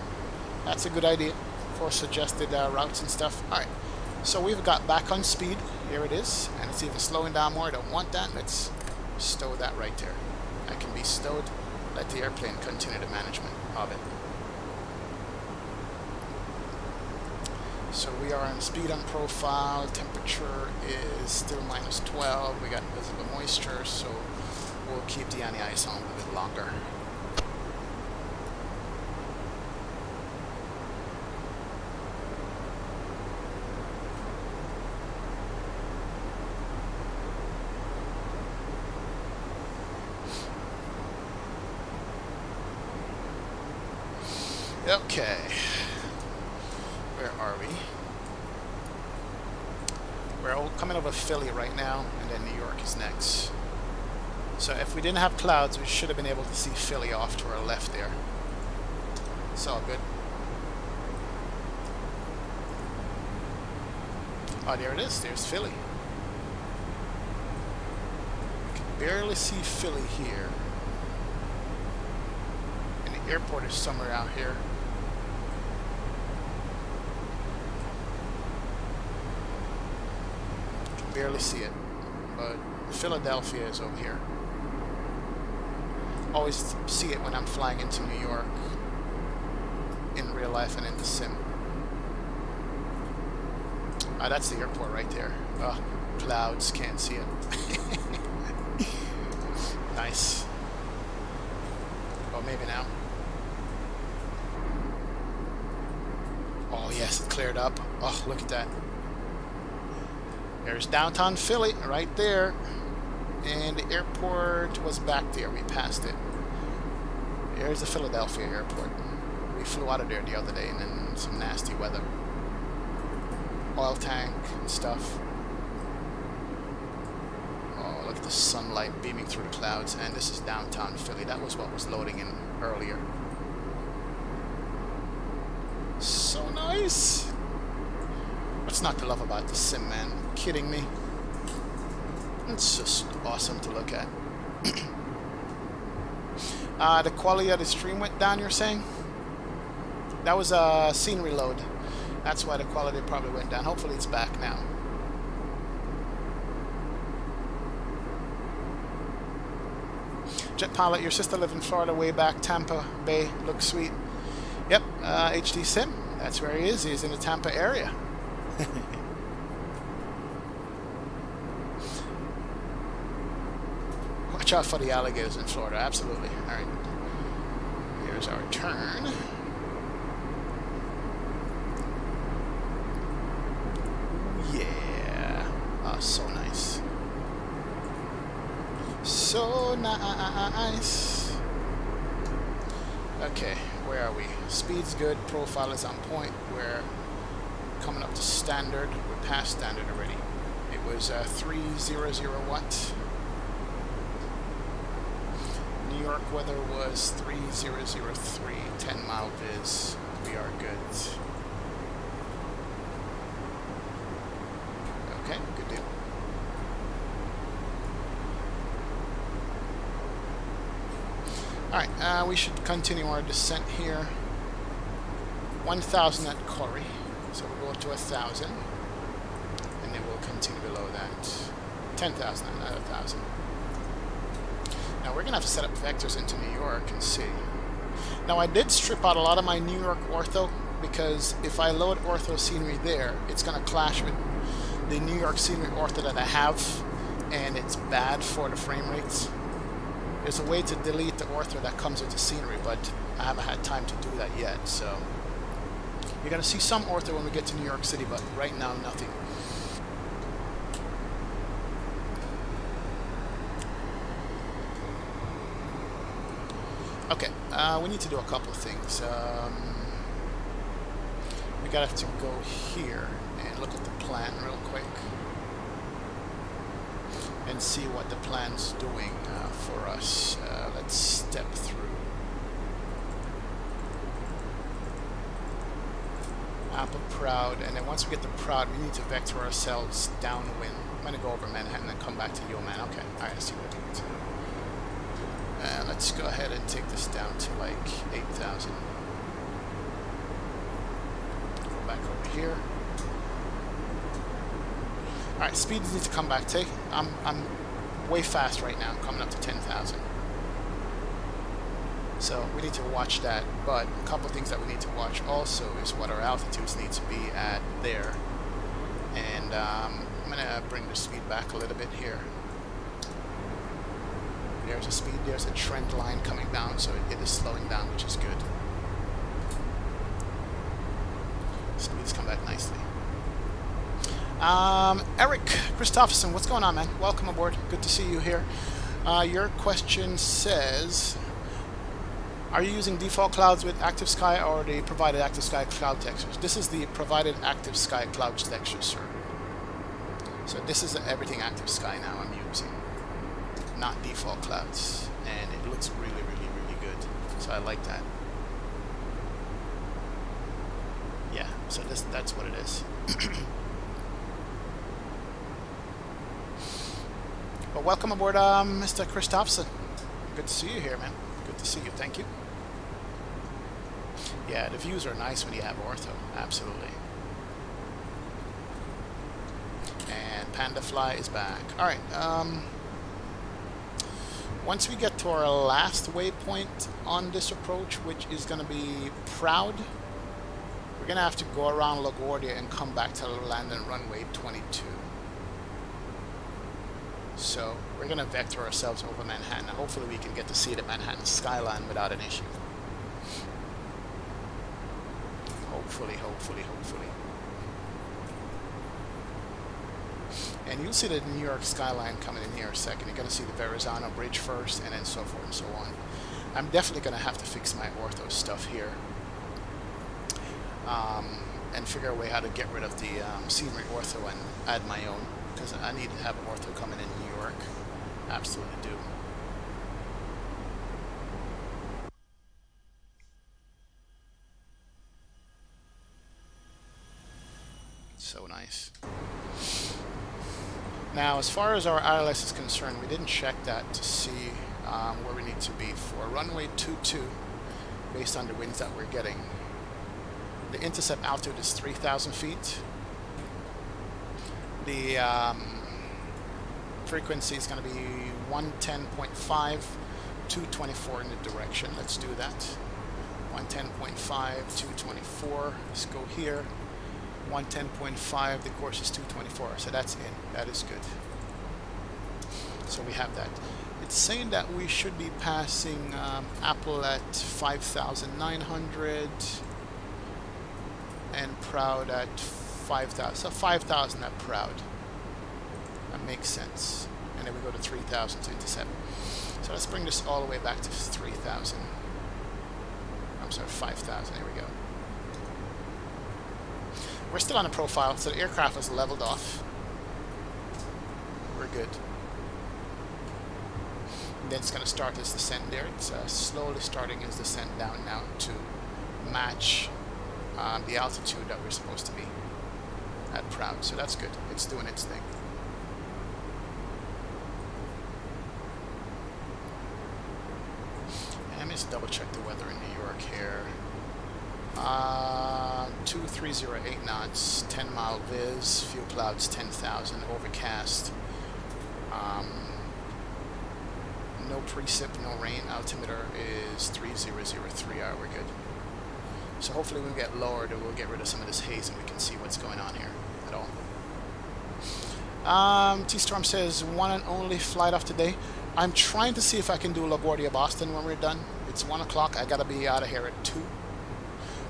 That's a good idea for suggested routes and stuff. Alright, so we've got back on speed. Here it is. And it's even slowing down more. I don't want that. Let's stow that right there. That can be stowed. Let the airplane continue the management of it. So we are on speed on profile. Temperature is still -12. We got visible moisture, so we'll keep the anti-ice on a little bit longer. Okay, where are we? We're all coming over Philly right now, and then New York is next. So if we didn't have clouds, we should have been able to see Philly off to our left there. It's all good. Oh, there it is. There's Philly. We can barely see Philly here. And the airport is somewhere out here. Barely see it, but Philadelphia is over here. Always see it when I'm flying into New York in real life and in the sim. Ah, that's the airport right there. Oh, clouds, can't see it. Nice. Oh, maybe now. Oh yes, it cleared up. Oh, look at that. There's downtown Philly right there, and the airport was back there. We passed it. There's the Philadelphia airport. We flew out of there the other day, and then some nasty weather. Oil tank and stuff. Oh, look at the sunlight beaming through the clouds, and this is downtown Philly. That was what was loading in earlier. So nice. What's not to love about the sim, man? Kidding me? It's just awesome to look at. The quality of the stream went down, you're saying? That was a scenery load. That's why the quality probably went down. Hopefully it's back now. Jet Pilot, your sister lived in Florida way back. Tampa Bay, looks sweet. Yep, HD Sim. That's where he is. He's in the Tampa area. Watch out for the alligators in Florida. Absolutely. All right. Here's our turn. Yeah. Oh, so nice. So nice. Okay, where are we? Speed's good. Profile is on point. We're coming up to standard. We're past standard already. It was 300 watt. New York weather was 3003, 10 mile viz. We are good. Okay, good deal. Alright, we should continue our descent here. 1,000 at Corey. So we'll go to 1,000. And then we'll continue below that. 10,000, not 1,000. Now we're going to have to set up vectors into New York and see. Now I did strip out a lot of my New York ortho, because if I load ortho scenery there, it's going to clash with the New York scenery ortho that I have, and it's bad for the frame rates. There's a way to delete the ortho that comes with the scenery, but I haven't had time to do that yet, so you're going to see some ortho when we get to New York City, but right now nothing. Okay, we need to do a couple of things. We gotta have to go here and look at the plan real quick and see what the plan's doing for us. Let's step through. Apple Proud, and then once we get the Proud, we need to vector ourselves downwind. I'm gonna go over Manhattan and come back to Yo Man. Okay, alright, let's see what we need to do. Let's go ahead and take this down to like 8,000. Go back over here. Alright, speeds need to come back. I'm way fast right now. I'm coming up to 10,000. So we need to watch that, but a couple of things that we need to watch also is what our altitudes need to be at there. And I'm going to bring the speed back a little bit here. There's a speed, there's a trend line coming down, so it is slowing down, which is good. Speeds come back nicely. Eric Christopherson, what's going on, man? Welcome aboard. Good to see you here. Your question says, are you using default clouds with Active Sky or the provided Active Sky cloud textures? This is the provided Active Sky cloud textures, sir. So this is everything Active Sky now I'm using, not default clouds, and it looks really, really, really good. So I like that. Yeah, so that's what it is. But welcome aboard, Mr. Christopherson. Good to see you here, man. Good to see you. Thank you. Yeah, the views are nice when you have ortho. Absolutely. And Panda Fly is back. All right. Once we get to our last waypoint on this approach, which is going to be Proud, we're going to have to go around LaGuardia and come back to land on runway 22. So we're going to vector ourselves over Manhattan. Hopefully we can get to see the Manhattan skyline without an issue. Hopefully, hopefully, hopefully. And you'll see the New York skyline coming in here in a second. You're going to see the Verrazano Bridge first, and then so forth and so on. I'm definitely going to have to fix my ortho stuff here. And figure a way how to get rid of the scenery ortho and add my own. Because I need to have ortho coming in New York. Absolutely do. So nice. Now, as far as our ILS is concerned, we didn't check that to see where we need to be for runway 22, based on the winds that we're getting. The intercept altitude is 3,000 feet. The frequency is going to be 110.5, 224 in the direction. Let's do that. 110.5, 224. Let's go here. 110.5, the course is 224, so that's in. That is good. So we have that. It's saying that we should be passing Apple at 5,900 and Proud at 5,000. So 5,000 at Proud. That makes sense. And then we go to 3,000 to intercept. So let's bring this all the way back to 3,000. I'm sorry, 5,000. There we go. We're still on a profile, so the aircraft is leveled off. We're good. And then it's going to start its descent there. It's slowly starting its descent down now to match the altitude that we're supposed to be at Proud. So that's good. It's doing its thing. And let's double check the weather in New York here. 2308 knots, 10 mile viz, few clouds, 10,000, overcast, no precip, no rain, altimeter is 3003, we're good. So hopefully when we get lowered, we'll get rid of some of this haze and we can see what's going on here at all. T-Storm says, one and only flight of today. I'm trying to see if I can do LaGuardia Boston when we're done. It's 1 o'clock, I gotta be out of here at 2.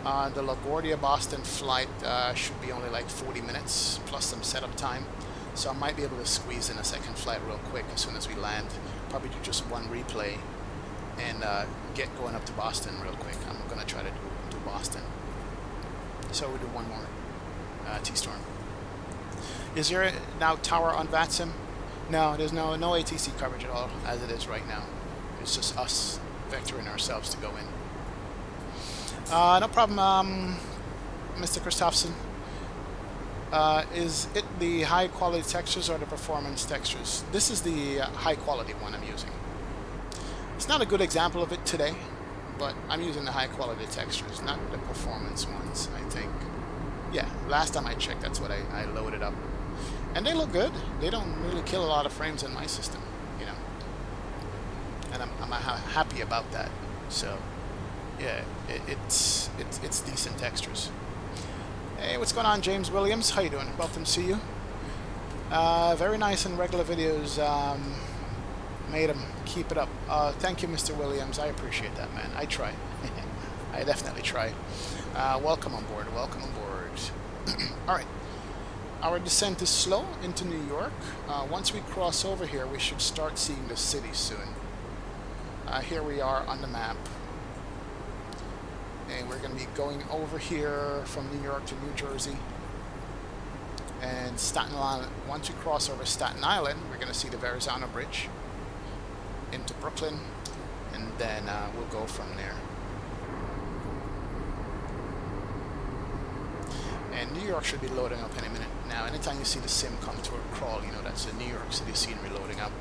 The LaGuardia Boston flight should be only like 40 minutes plus some setup time, so I might be able to squeeze in a second flight real quick as soon as we land. Probably do just one replay and get going up to Boston real quick. I'm gonna try to do Boston. So we'll do one more T-Storm. Is there now tower on Vatsim? No, there's no ATC coverage at all as it is right now. It's just us vectoring ourselves to go in. No problem, Mr. Christopherson. Is it the high quality textures or the performance textures? This is the high quality one I'm using. It's not a good example of it today, but I'm using the high quality textures, not the performance ones, I think. Yeah, last time I checked, that's what I loaded up. And they look good. They don't really kill a lot of frames in my system, you know. And I'm happy about that. So yeah, it's decent extras. Hey, what's going on, James Williams? How you doing? Welcome to see you. Very nice and regular videos. Made them. Keep it up. Thank you, Mr. Williams. I appreciate that, man. I try. I definitely try. Welcome on board. Welcome on board. All right. Our descent is slow into New York. Once we cross over here, we should start seeing the city soon. Here we are on the map. And we're going to be going over here from New York to New Jersey. And Staten Island. Once we cross over Staten Island, we're going to see the Verrazano Bridge into Brooklyn. And then we'll go from there. And New York should be loading up any minute now. Anytime you see the sim come to a crawl, you know that's the New York City scenery loading up.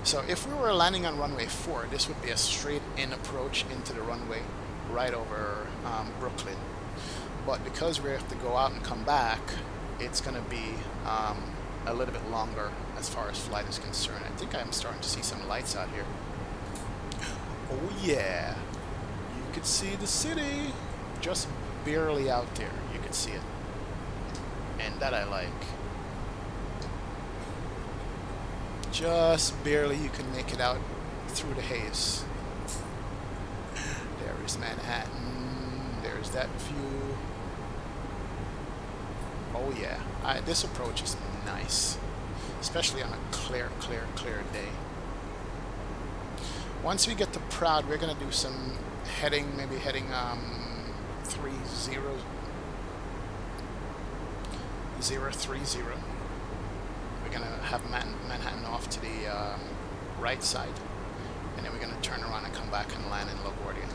So if we were landing on runway 4, this would be a straight in approach into the runway right over Brooklyn. But because we have to go out and come back, it's going to be a little bit longer as far as flight is concerned. I think I'm starting to see some lights out here. Oh yeah, you could see the city. Just barely out there, you can see it. And that I like. Just barely you can make it out through the haze. There is Manhattan. There's that view. Oh yeah, this approach is nice. Especially on a clear day. Once we get to Proud, we're going to do some heading, maybe heading 030. We're going to have Manhattan off to the right side, and then we're going to turn around and come back and land in LaGuardia.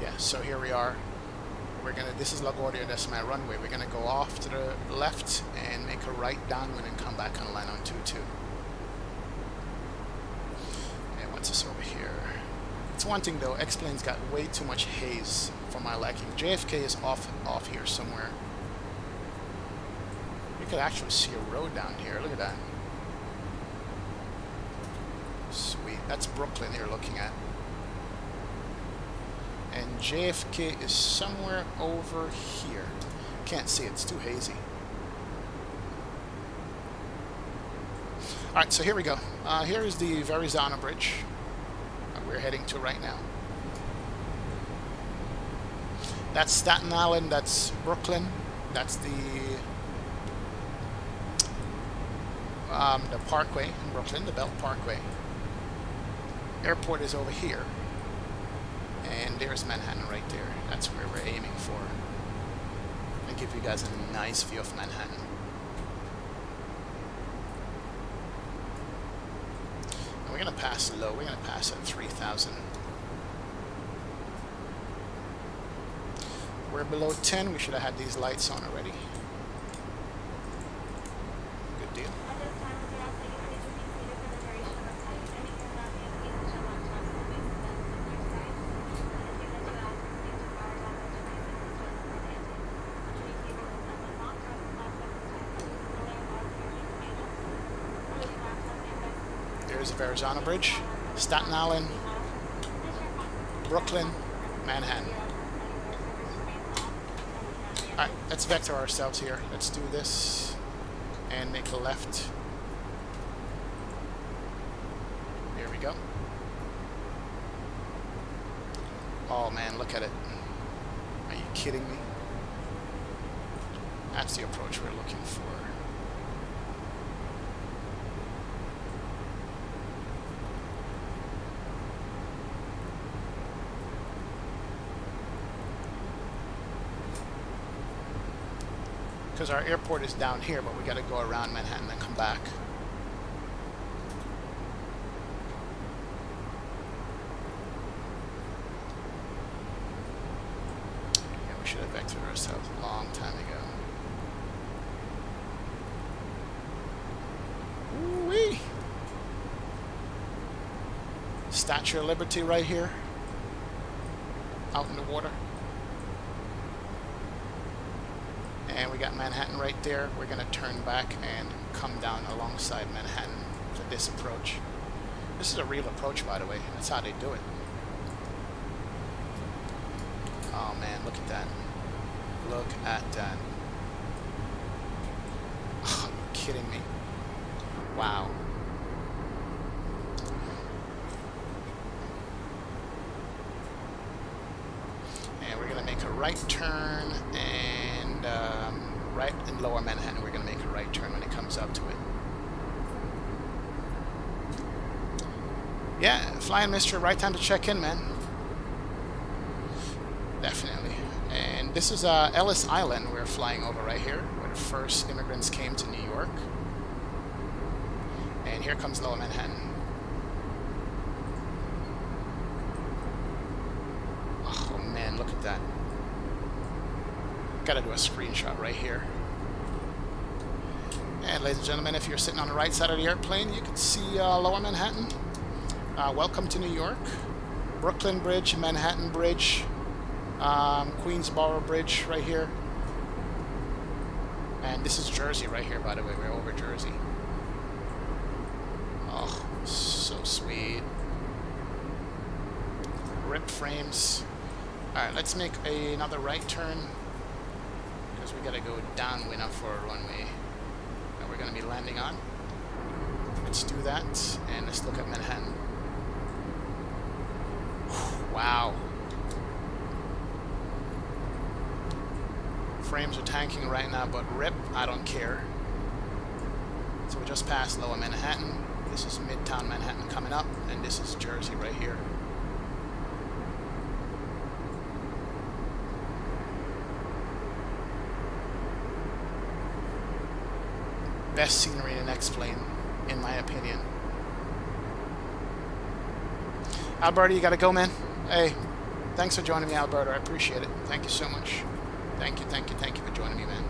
Yeah, so here we are. This is LaGuardia, that's my runway. We're gonna go off to the left and make a right downwind and come back and land on 22. And what's this over here? It's one thing though, X-Plane's got way too much haze for my liking. JFK is off here somewhere. You could actually see a road down here, look at that. Sweet, that's Brooklyn you're looking at. And JFK is somewhere over here. Can't see it, it's too hazy. Alright, so here we go. Here is the Verrazano Bridge that we're heading to right now. That's Staten Island, that's Brooklyn, that's the Parkway in Brooklyn, the Belt Parkway. Airport is over here. And there's Manhattan right there. That's where we're aiming for. I'll give you guys a nice view of Manhattan. And we're going to pass low. We're going to pass at 3,000. We're below 10. We should have had these lights on already. Good deal. There's the Verrazano Bridge, Staten Island, Brooklyn, Manhattan. Alright, let's vector ourselves here. Let's do this and make a left. Here we go. Oh man, look at it. Are you kidding me? That's the approach we're looking for. Because our airport is down here, but we got to go around Manhattan and come back. Yeah, we should have vectored ourselves a long time ago. Ooh-wee! Statue of Liberty right here, out in the water. And we got Manhattan right there. We're going to turn back and come down alongside Manhattan for this approach. This is a real approach, by the way. That's how they do it. Oh man, look at that. Look at that. Oh, you're kidding me. Wow. And we're going to make a right turn, and right in Lower Manhattan we're going to make a right turn when it comes up to it. Yeah, Flying Mister, right time to check in, man. Definitely. And this is Ellis Island we're flying over right here, where the first immigrants came to New York. And here comes Lower Manhattan. Oh man, look at that. Gotta do a screenshot right here. And ladies and gentlemen, if you're sitting on the right side of the airplane, you can see Lower Manhattan. Welcome to New York. Brooklyn Bridge, Manhattan Bridge, Queensboro Bridge right here. And this is Jersey right here, by the way. We're over Jersey. Oh, so sweet. Rip frames. Alright, let's make another right turn, because we gotta go downwind up for a runway that we're gonna be landing on. Let's do that, and let's look at Manhattan. Wow. Frames are tanking right now, but rip, I don't care. So we just passed Lower Manhattan. This is Midtown Manhattan coming up, and this is Jersey right here. Best scenery in the next plane, in my opinion. Alberta, you gotta go, man. Hey, thanks for joining me, Alberta. I appreciate it. Thank you so much. Thank you for joining me, man.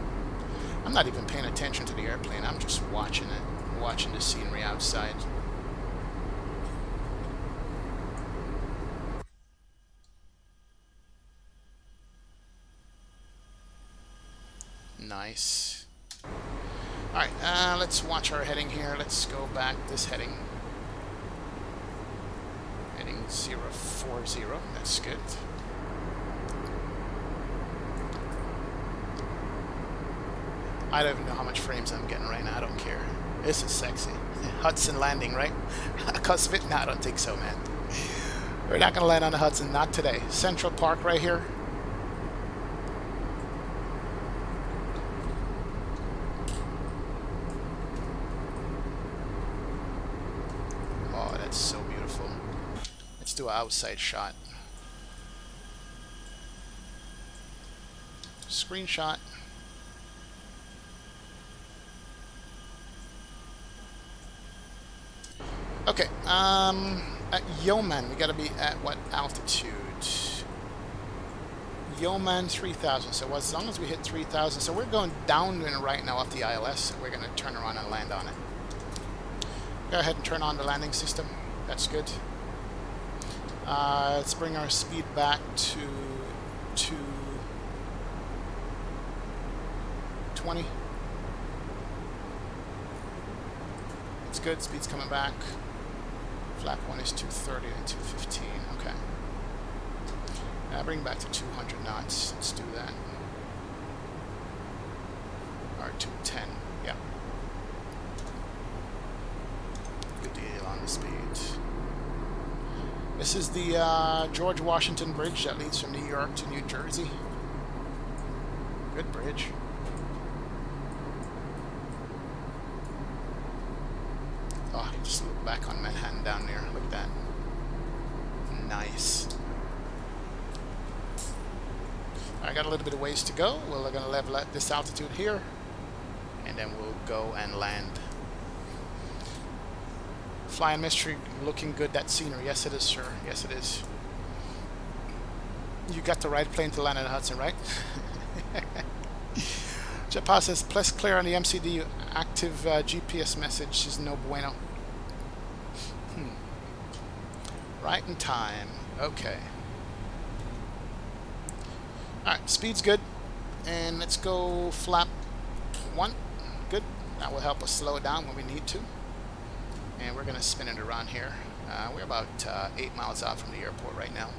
I'm not even paying attention to the airplane. I'm just watching it, watching the scenery outside. Nice. Alright, let's watch our heading here. Let's go back this heading. Heading 040, that's good. I don't even know how much frames I'm getting right now, I don't care. This is sexy. Hudson landing, right? Cause of it? No, I don't think so, man. We're not gonna land on the Hudson, not today. Central Park right here. Oh, that's so beautiful. Let's do an outside shot. Screenshot. Okay, at Yeoman, we gotta be at what altitude? Yeoman 3000, so as long as we hit 3000, so we're going downwind right now off the ILS, so we're gonna turn around and land on it. Go ahead and turn on the landing system, that's good. Let's bring our speed back to 220. It's good, speed's coming back. Flap 1 is 230 and 215, okay. Bring back to 200 knots, let's do that. Or 210, yeah. Good deal on the speed. This is the George Washington Bridge that leads from New York to New Jersey. Good bridge. Oh, you just look back on Manhattan down there. Look at that. Nice. I got a little bit of ways to go. We're going to level at this altitude here, and then we'll go and land. Flying Mystery looking good, that scenery. Yes, it is, sir. Yes, it is. You got the right plane to land in Hudson, right? Jetpass says, plus clear on the MCD, active GPS message is no bueno. Right in time. Okay. Alright, speed's good. and let's go flap 1. Good. That will help us slow it down when we need to. And we're going to spin it around here. We're about 8 miles out from the airport right now.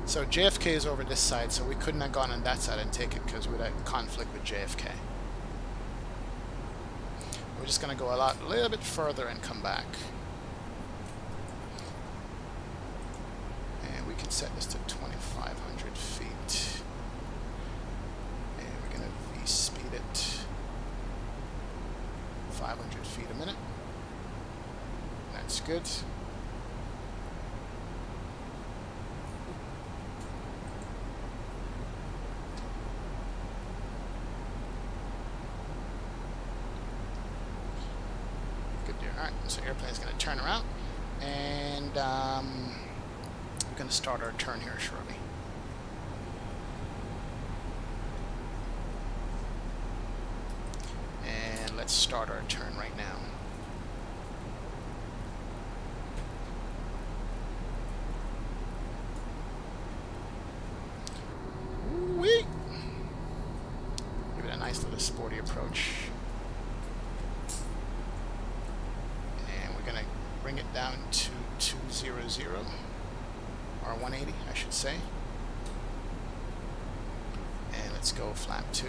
So JFK is over this side, so we couldn't have gone on that side and take it because we would have conflict with JFK. We're just going to go a little bit further and come back. And we can set this to 2,500 feet. And we're going to V-speed it 500 feet a minute. That's good. Alright, so airplane is going to turn around, and we're going to start our turn here shortly. And let's start our turn right now. Whee! Give it a nice little sporty approach. Bring it down to 200, or 180 I should say, and let's go flap 2.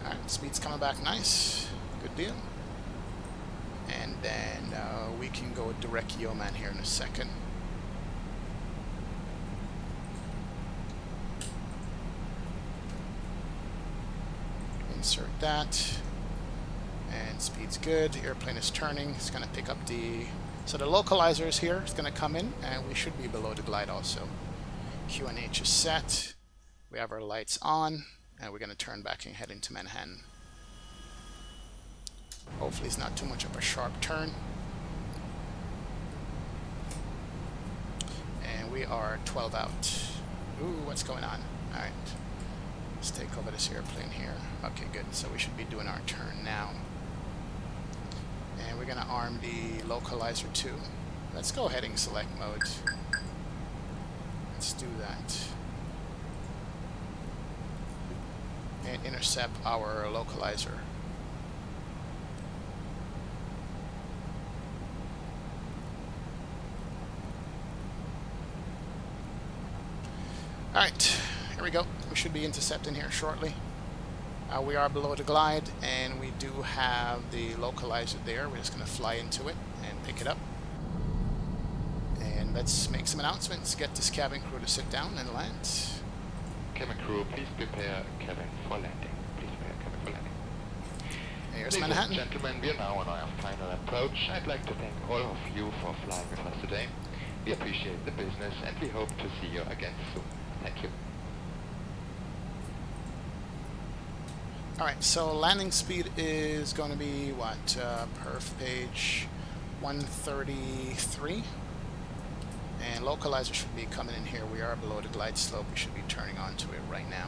Alright, speed's coming back nice, good deal, and then we can go direct Yeoman here in a second. Insert that, and speed's good. The airplane is turning. It's going to pick up the... So the localizer is here. It's going to come in, and we should be below the glide also. QNH is set. We have our lights on, and we're going to turn back and head into Manhattan. Hopefully it's not too much of a sharp turn. And we are 12 out. Ooh, what's going on? Alright. Let's take over this airplane here. Okay, good. So we should be doing our turn now. And we're going to arm the localizer too. Let's go heading select mode. Let's do that. And intercept our localizer. Alright. Here we go. We should be intercepting here shortly. We are below the glide, and we do have the localizer there. We're just going to fly into it and pick it up. And let's make some announcements. Get this cabin crew to sit down and land. Cabin crew, please prepare cabin for landing. Please prepare cabin for landing. Here's Ladies Manhattan. and gentlemen, we are now on our final approach. I'd like to thank all of you for flying with us today. We appreciate the business, and we hope to see you again soon. Thank you. Alright, so landing speed is going to be what? Perf page 133. And localizer should be coming in here. We are below the glide slope. We should be turning onto it right now.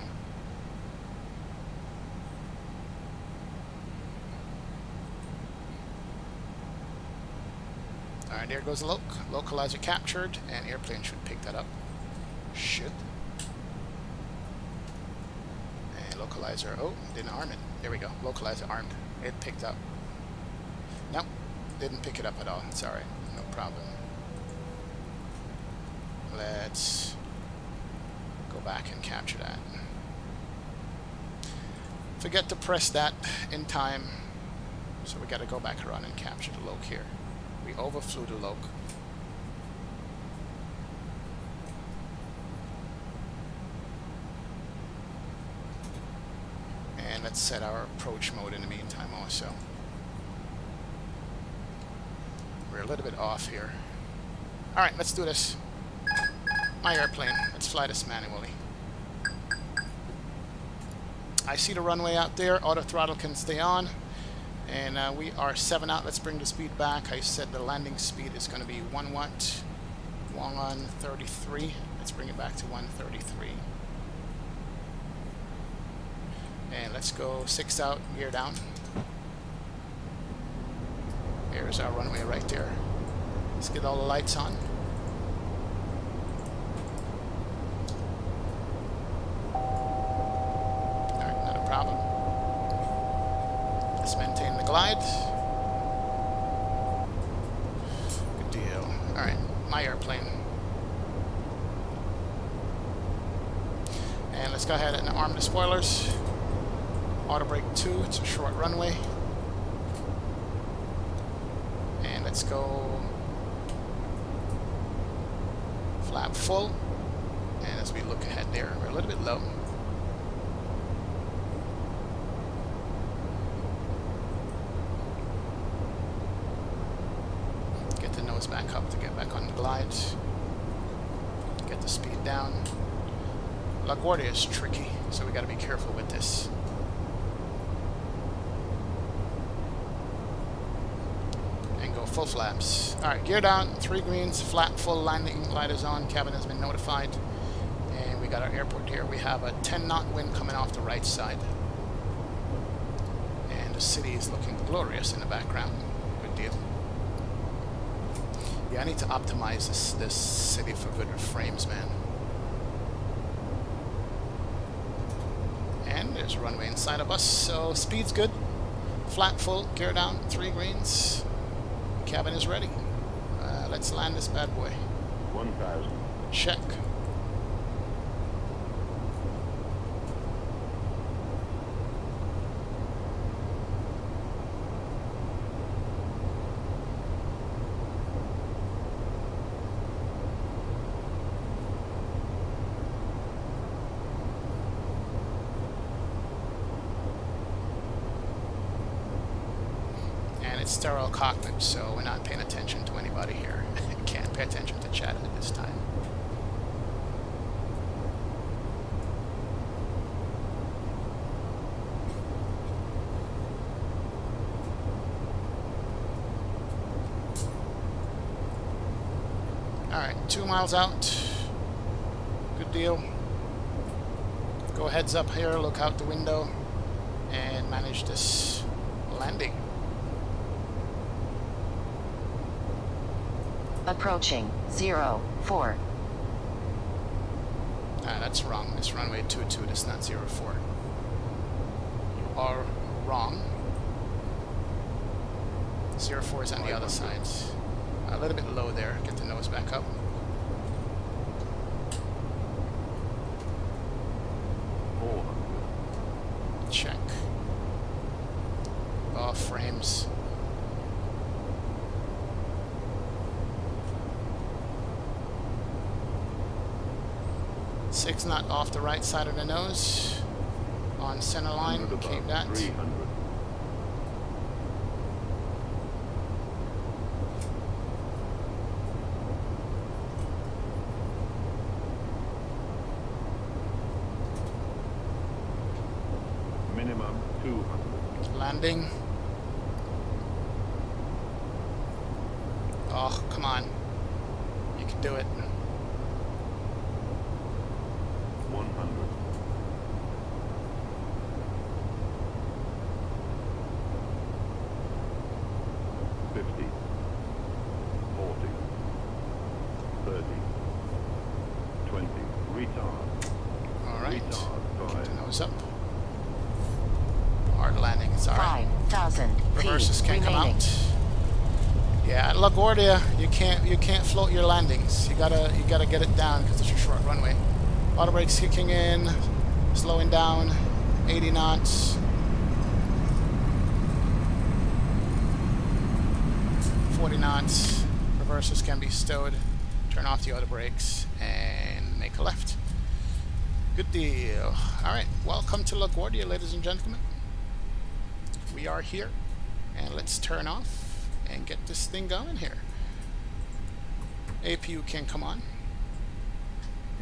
Alright, there goes the localizer captured, and airplane should pick that up. Should. Localizer, oh, didn't arm it. There we go, localizer armed. It picked up. Nope, didn't pick it up at all. It's alright, no problem. Let's go back and capture that. Forget to press that in time, so we gotta go back around and capture the loc here. We overflew the loc. And let's set our approach mode in the meantime also. We're a little bit off here. Alright, let's do this. My airplane. Let's fly this manually. I see the runway out there. Auto throttle can stay on. And we are 7 out. Let's bring the speed back. I said the landing speed is going to be 1 watt. 133. Let's bring it back to 133. And let's go 6 out, gear down. There's our runway right there. Let's get all the lights on. Alright, not a problem. Let's maintain the glide. Good deal. Alright, my airplane. And let's go ahead and arm the spoilers. Auto brake 2, it's a short runway. And let's go flap full. And as we look ahead there, we're a little bit low. Get the nose back up to get back on the glide. Get the speed down. LaGuardia is tricky, so we got to be careful with this. And go full flaps. Alright, gear down, 3 greens, flat, full, landing light is on, cabin has been notified. And we got our airport here. We have a 10-knot wind coming off the right side. And the city is looking glorious in the background. Good deal. Yeah, I need to optimize this city for good frames, man. And there's a runway inside of us, so speed's good. Flat full, gear down, 3 greens. Cabin is ready. Let's land this bad boy. 1,000. Check. It's sterile cockpit, so we're not paying attention to anybody here. Can't pay attention to chat at this time. Alright, 2 miles out. Good deal. Go heads up here, look out the window, and manage this landing. Approaching 04. That's wrong. It's runway 22. That's not 04. You are wrong. 04 is on the other side. A little bit low there. Get the nose back up. Check. Off frames. 6 knot off the right side of the nose. On center line, keep that. 300. Minimum 200. Landing. Oh, come on. You can do it. 100. 50. 40. 30. 20. Retard. Alright. Retard. Keep the 5. nose up. Hard landing, it's alright. 5,000 Reverses feet can't come remaining. out. Yeah, at LaGuardia, you can't float your landings. You gotta get it down because it's a short runway. Auto brakes kicking in, slowing down, 80 knots. 40 knots. Reverses can be stowed. Turn off the auto brakes and make a left. Good deal. Alright, welcome to LaGuardia, ladies and gentlemen. We are here, and let's turn off and get this thing going here. APU can come on.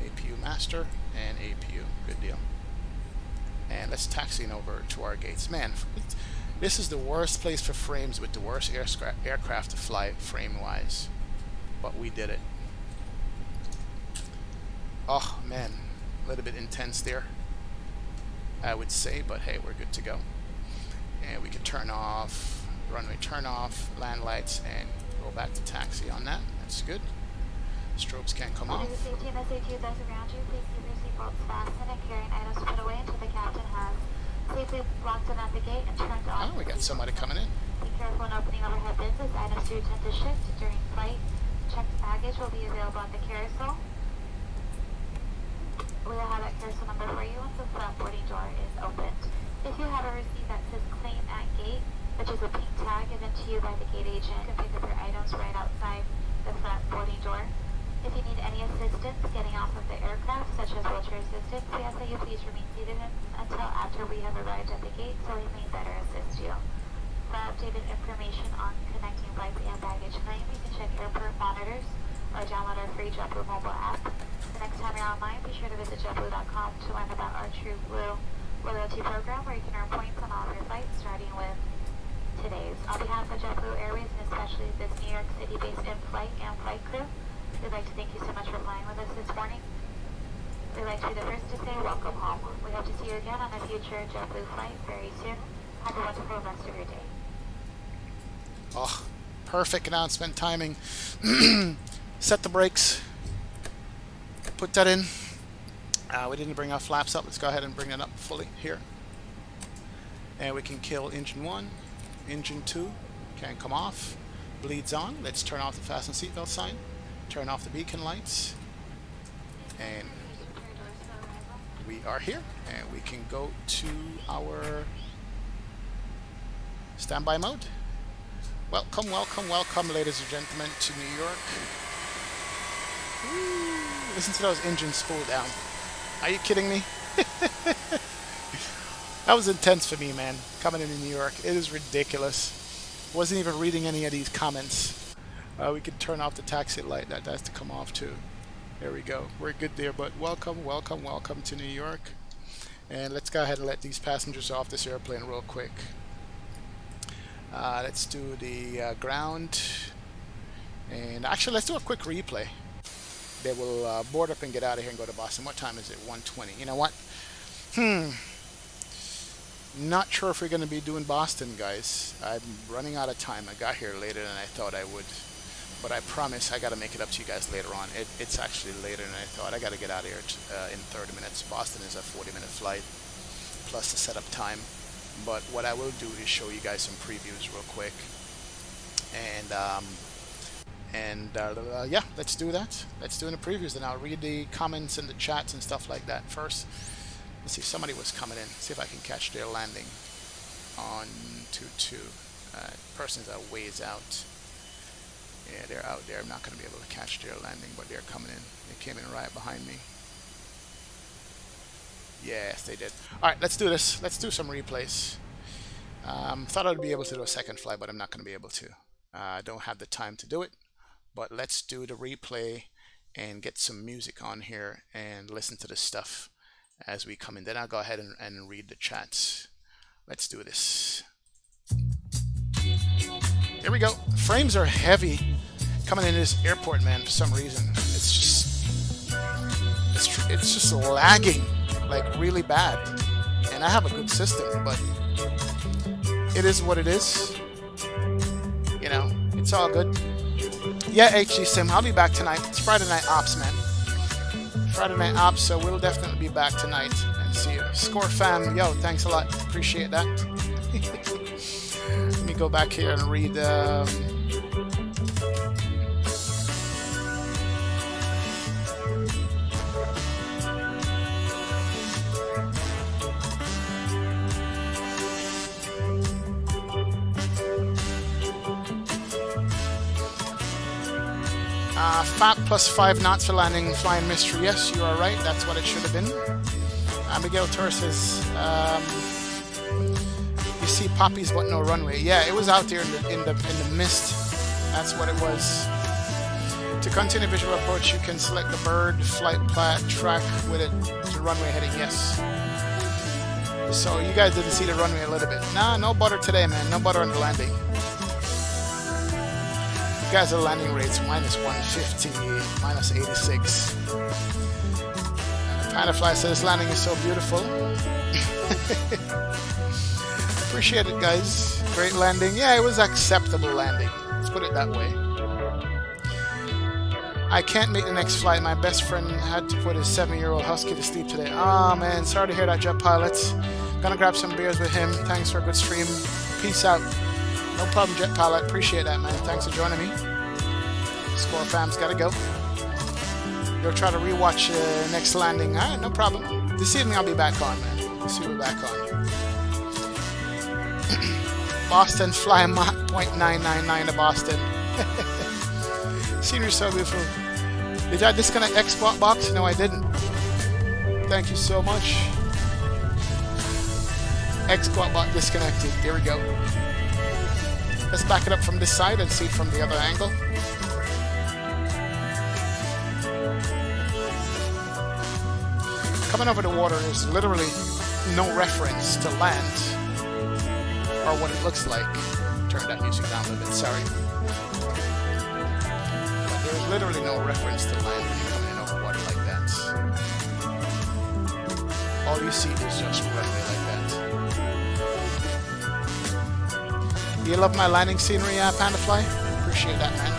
APU master and APU. Good deal. And let's taxi over to our gates. Man, this is the worst place for frames with the worst aircraft to fly frame-wise. But we did it. Oh man, a little bit intense there, I would say, but hey, we're good to go. And we can turn off runway, turn off land lights, and go back to taxi on that. That's good. Strobes can't come off. Safety and SAT those around you, please keep your seatbelts fastened and carrying items put away until the captain has safely locked them at the gate and turned off. Oh, we got somebody coming in. Be careful when opening overhead bins as items do tend to shift during flight. Checked baggage will be available at the carousel. We will have that carousel number for you once the front boarding door is opened. If you have a receipt that says claim at gate, which is a pink tag given to you by the gate agent, you can pick up your items right outside the front boarding door. If you need any assistance getting off of the aircraft, such as wheelchair assistance, we ask that you please remain seated until after we have arrived at the gate so we may better assist you. For updated information on connecting flights and baggage claim, you can check airport monitors or download our free JetBlue mobile app. The next time you're online, be sure to visit JetBlue.com to learn about our True Blue loyalty program, where you can earn points on all of your flights, starting with today's. On behalf of JetBlue Airways, and especially this New York City-based in-flight and flight crew, we'd like to thank you so much for flying with us this morning. We'd like to be the first to say welcome home. We hope to see you again on a future JetBlue flight very soon. Have a wonderful rest of your day. Oh, perfect announcement timing. Set the brakes. Put that in. We didn't bring our flaps up. Let's go ahead and bring it up fully here. And we can kill engine 1, engine 2. Can't come off. Bleeds on. Let's turn off the fasten seatbelt sign. Turn off the beacon lights, and we are here, and we can go to our standby mode. Welcome, welcome, welcome, ladies and gentlemen, to New York. Woo. Listen to those engines spool down. Are you kidding me? That was intense for me, man, coming into New York. It is ridiculous. Wasn't even reading any of these comments. We can turn off the taxi light. That has to come off too. There we go. We're good there, but welcome, welcome, welcome to New York. And let's go ahead and let these passengers off this airplane real quick. Let's do the ground. And actually, let's do a quick replay. They will board up and get out of here and go to Boston. What time is it? 1:20. You know what? Not sure if we're going to be doing Boston, guys. I'm running out of time. I got here later than I thought I would. But I promise I got to make it up to you guys later on. It's actually later than I thought. I got to get out of here in 30 minutes. Boston is a 40-minute flight, plus the setup time. But what I will do is show you guys some previews real quick. And yeah, let's do that. Let's do the previews. Then I'll read the comments and the chats and stuff like that first. Let's see, somebody was coming in. See if I can catch their landing on 22. Person's a ways out. Yeah, they're out there. I'm not going to be able to catch their landing, but they're coming in. They came in right behind me. Yes, they did. All right, let's do this. Let's do some replays. Thought I'd be able to do a second flight, but I'm not going to be able to. I don't have the time to do it. But let's do the replay and get some music on here and listen to this stuff as we come in. Then I'll go ahead and read the chats. Let's do this. Here we go. Frames are heavy coming in this airport, man, for some reason. It's just lagging like really bad. And I have a good system, but it is what it is. You know, it's all good. Yeah, HG Sim, I'll be back tonight. It's Friday night ops, man. Friday night ops, so we'll definitely be back tonight and see you. Score fam, yo, thanks a lot. Appreciate that. Let me go back here and read. FAP plus 5 knots for landing, flying mystery. Yes, you are right. That's what it should have been. Abigail Torres says, you see poppies but no runway. Yeah, it was out there in the mist. That's what it was. To continue visual approach, you can select the bird, flight track with it to runway heading. Yes. So you guys didn't see the runway a little bit. Nah, no butter today, man. No butter on the landing. Guys, the landing rates minus 150, minus 86. Panafly says this landing is so beautiful. Appreciate it, guys. Great landing. Yeah, it was acceptable landing. Let's put it that way. I can't make the next flight. My best friend had to put his 7-year-old husky to sleep today. Oh man, sorry to hear that, Jet Pilot. Gonna grab some beers with him. Thanks for a good stream. Peace out. No problem, Jet Pilot. Appreciate that, man. Thanks for joining me. Score fam's gotta go. You'll try to rewatch next landing. Alright, no problem. This evening I'll be back on, man. This evening we'll be back on. Boston, fly Mach 0.999 to Boston. Scenery so beautiful. Did I disconnect Xbox box? No, I didn't. Thank you so much. Xbox box disconnected. Here we go. Let's back it up from this side and see it from the other angle. Coming over the water is literally no reference to land or what it looks like. Turn that music down a little bit, sorry. But there's literally no reference to land when you're coming in over water like that. All you see is just runway like that. You love my landing scenery, Pandafly? Appreciate that, man.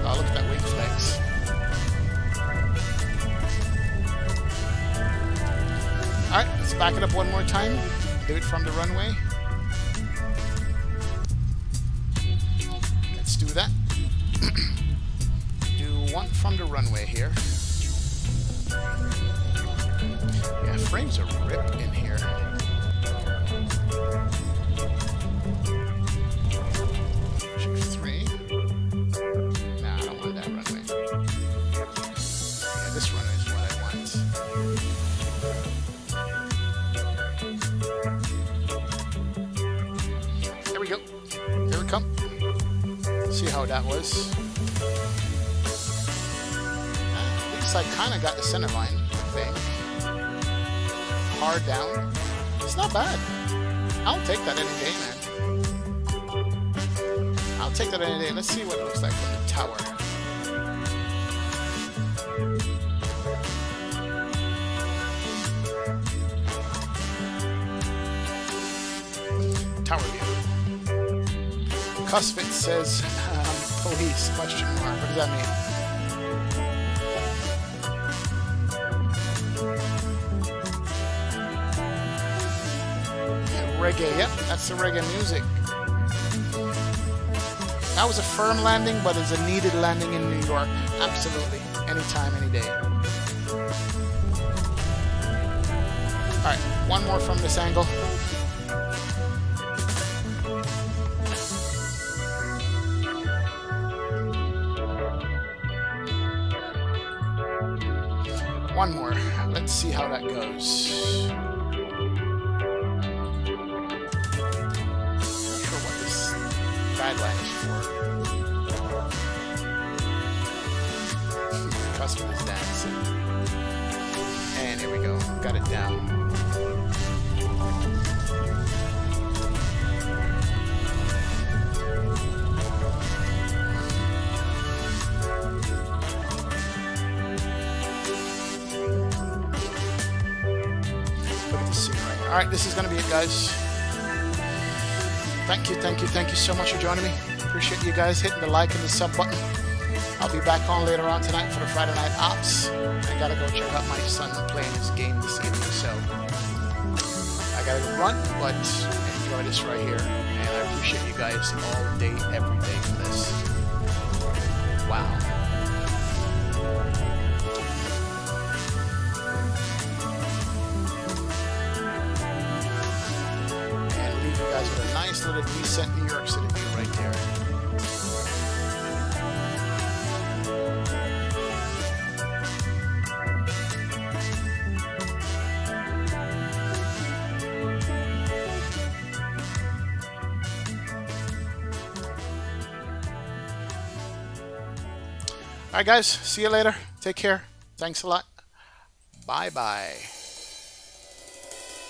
Oh, look at that wing flex. Alright, let's back it up one more time. Do it from the runway. Let's do that. Do one from the runway here. Yeah, frames are ripped in here. Shoot 3. Nah, I don't want that runway. Yeah, this runway is what I want. There we go. Here we come. See how that was. At least I kind of got the center line thing. Hard down. It's not bad. I'll take that any day, man. I'll take that any day. Let's see what it looks like from the tower. Tower view. Cusfit says, police, question mark. What does that mean? Reggae, yep, that's the reggae music. That was a firm landing, but it's a needed landing in New York. Absolutely. Anytime, any day. Alright, one more from this angle. One more. Let's see how that goes. Guideline is for. Customer is dancing. And here we go. Got it down. Look at the scenery. Alright, this is going to be it, guys. Thank you so much for joining me. Appreciate you guys hitting the like and the sub button. I'll be back on later on tonight for the Friday Night Ops. I gotta go check out my son playing his game this evening, so I gotta go run, but enjoy this right here. And I appreciate you guys all day, every day for this. Wow. With a nice little decent New York City view right there. Alright guys, see you later. Take care. Thanks a lot. Bye bye.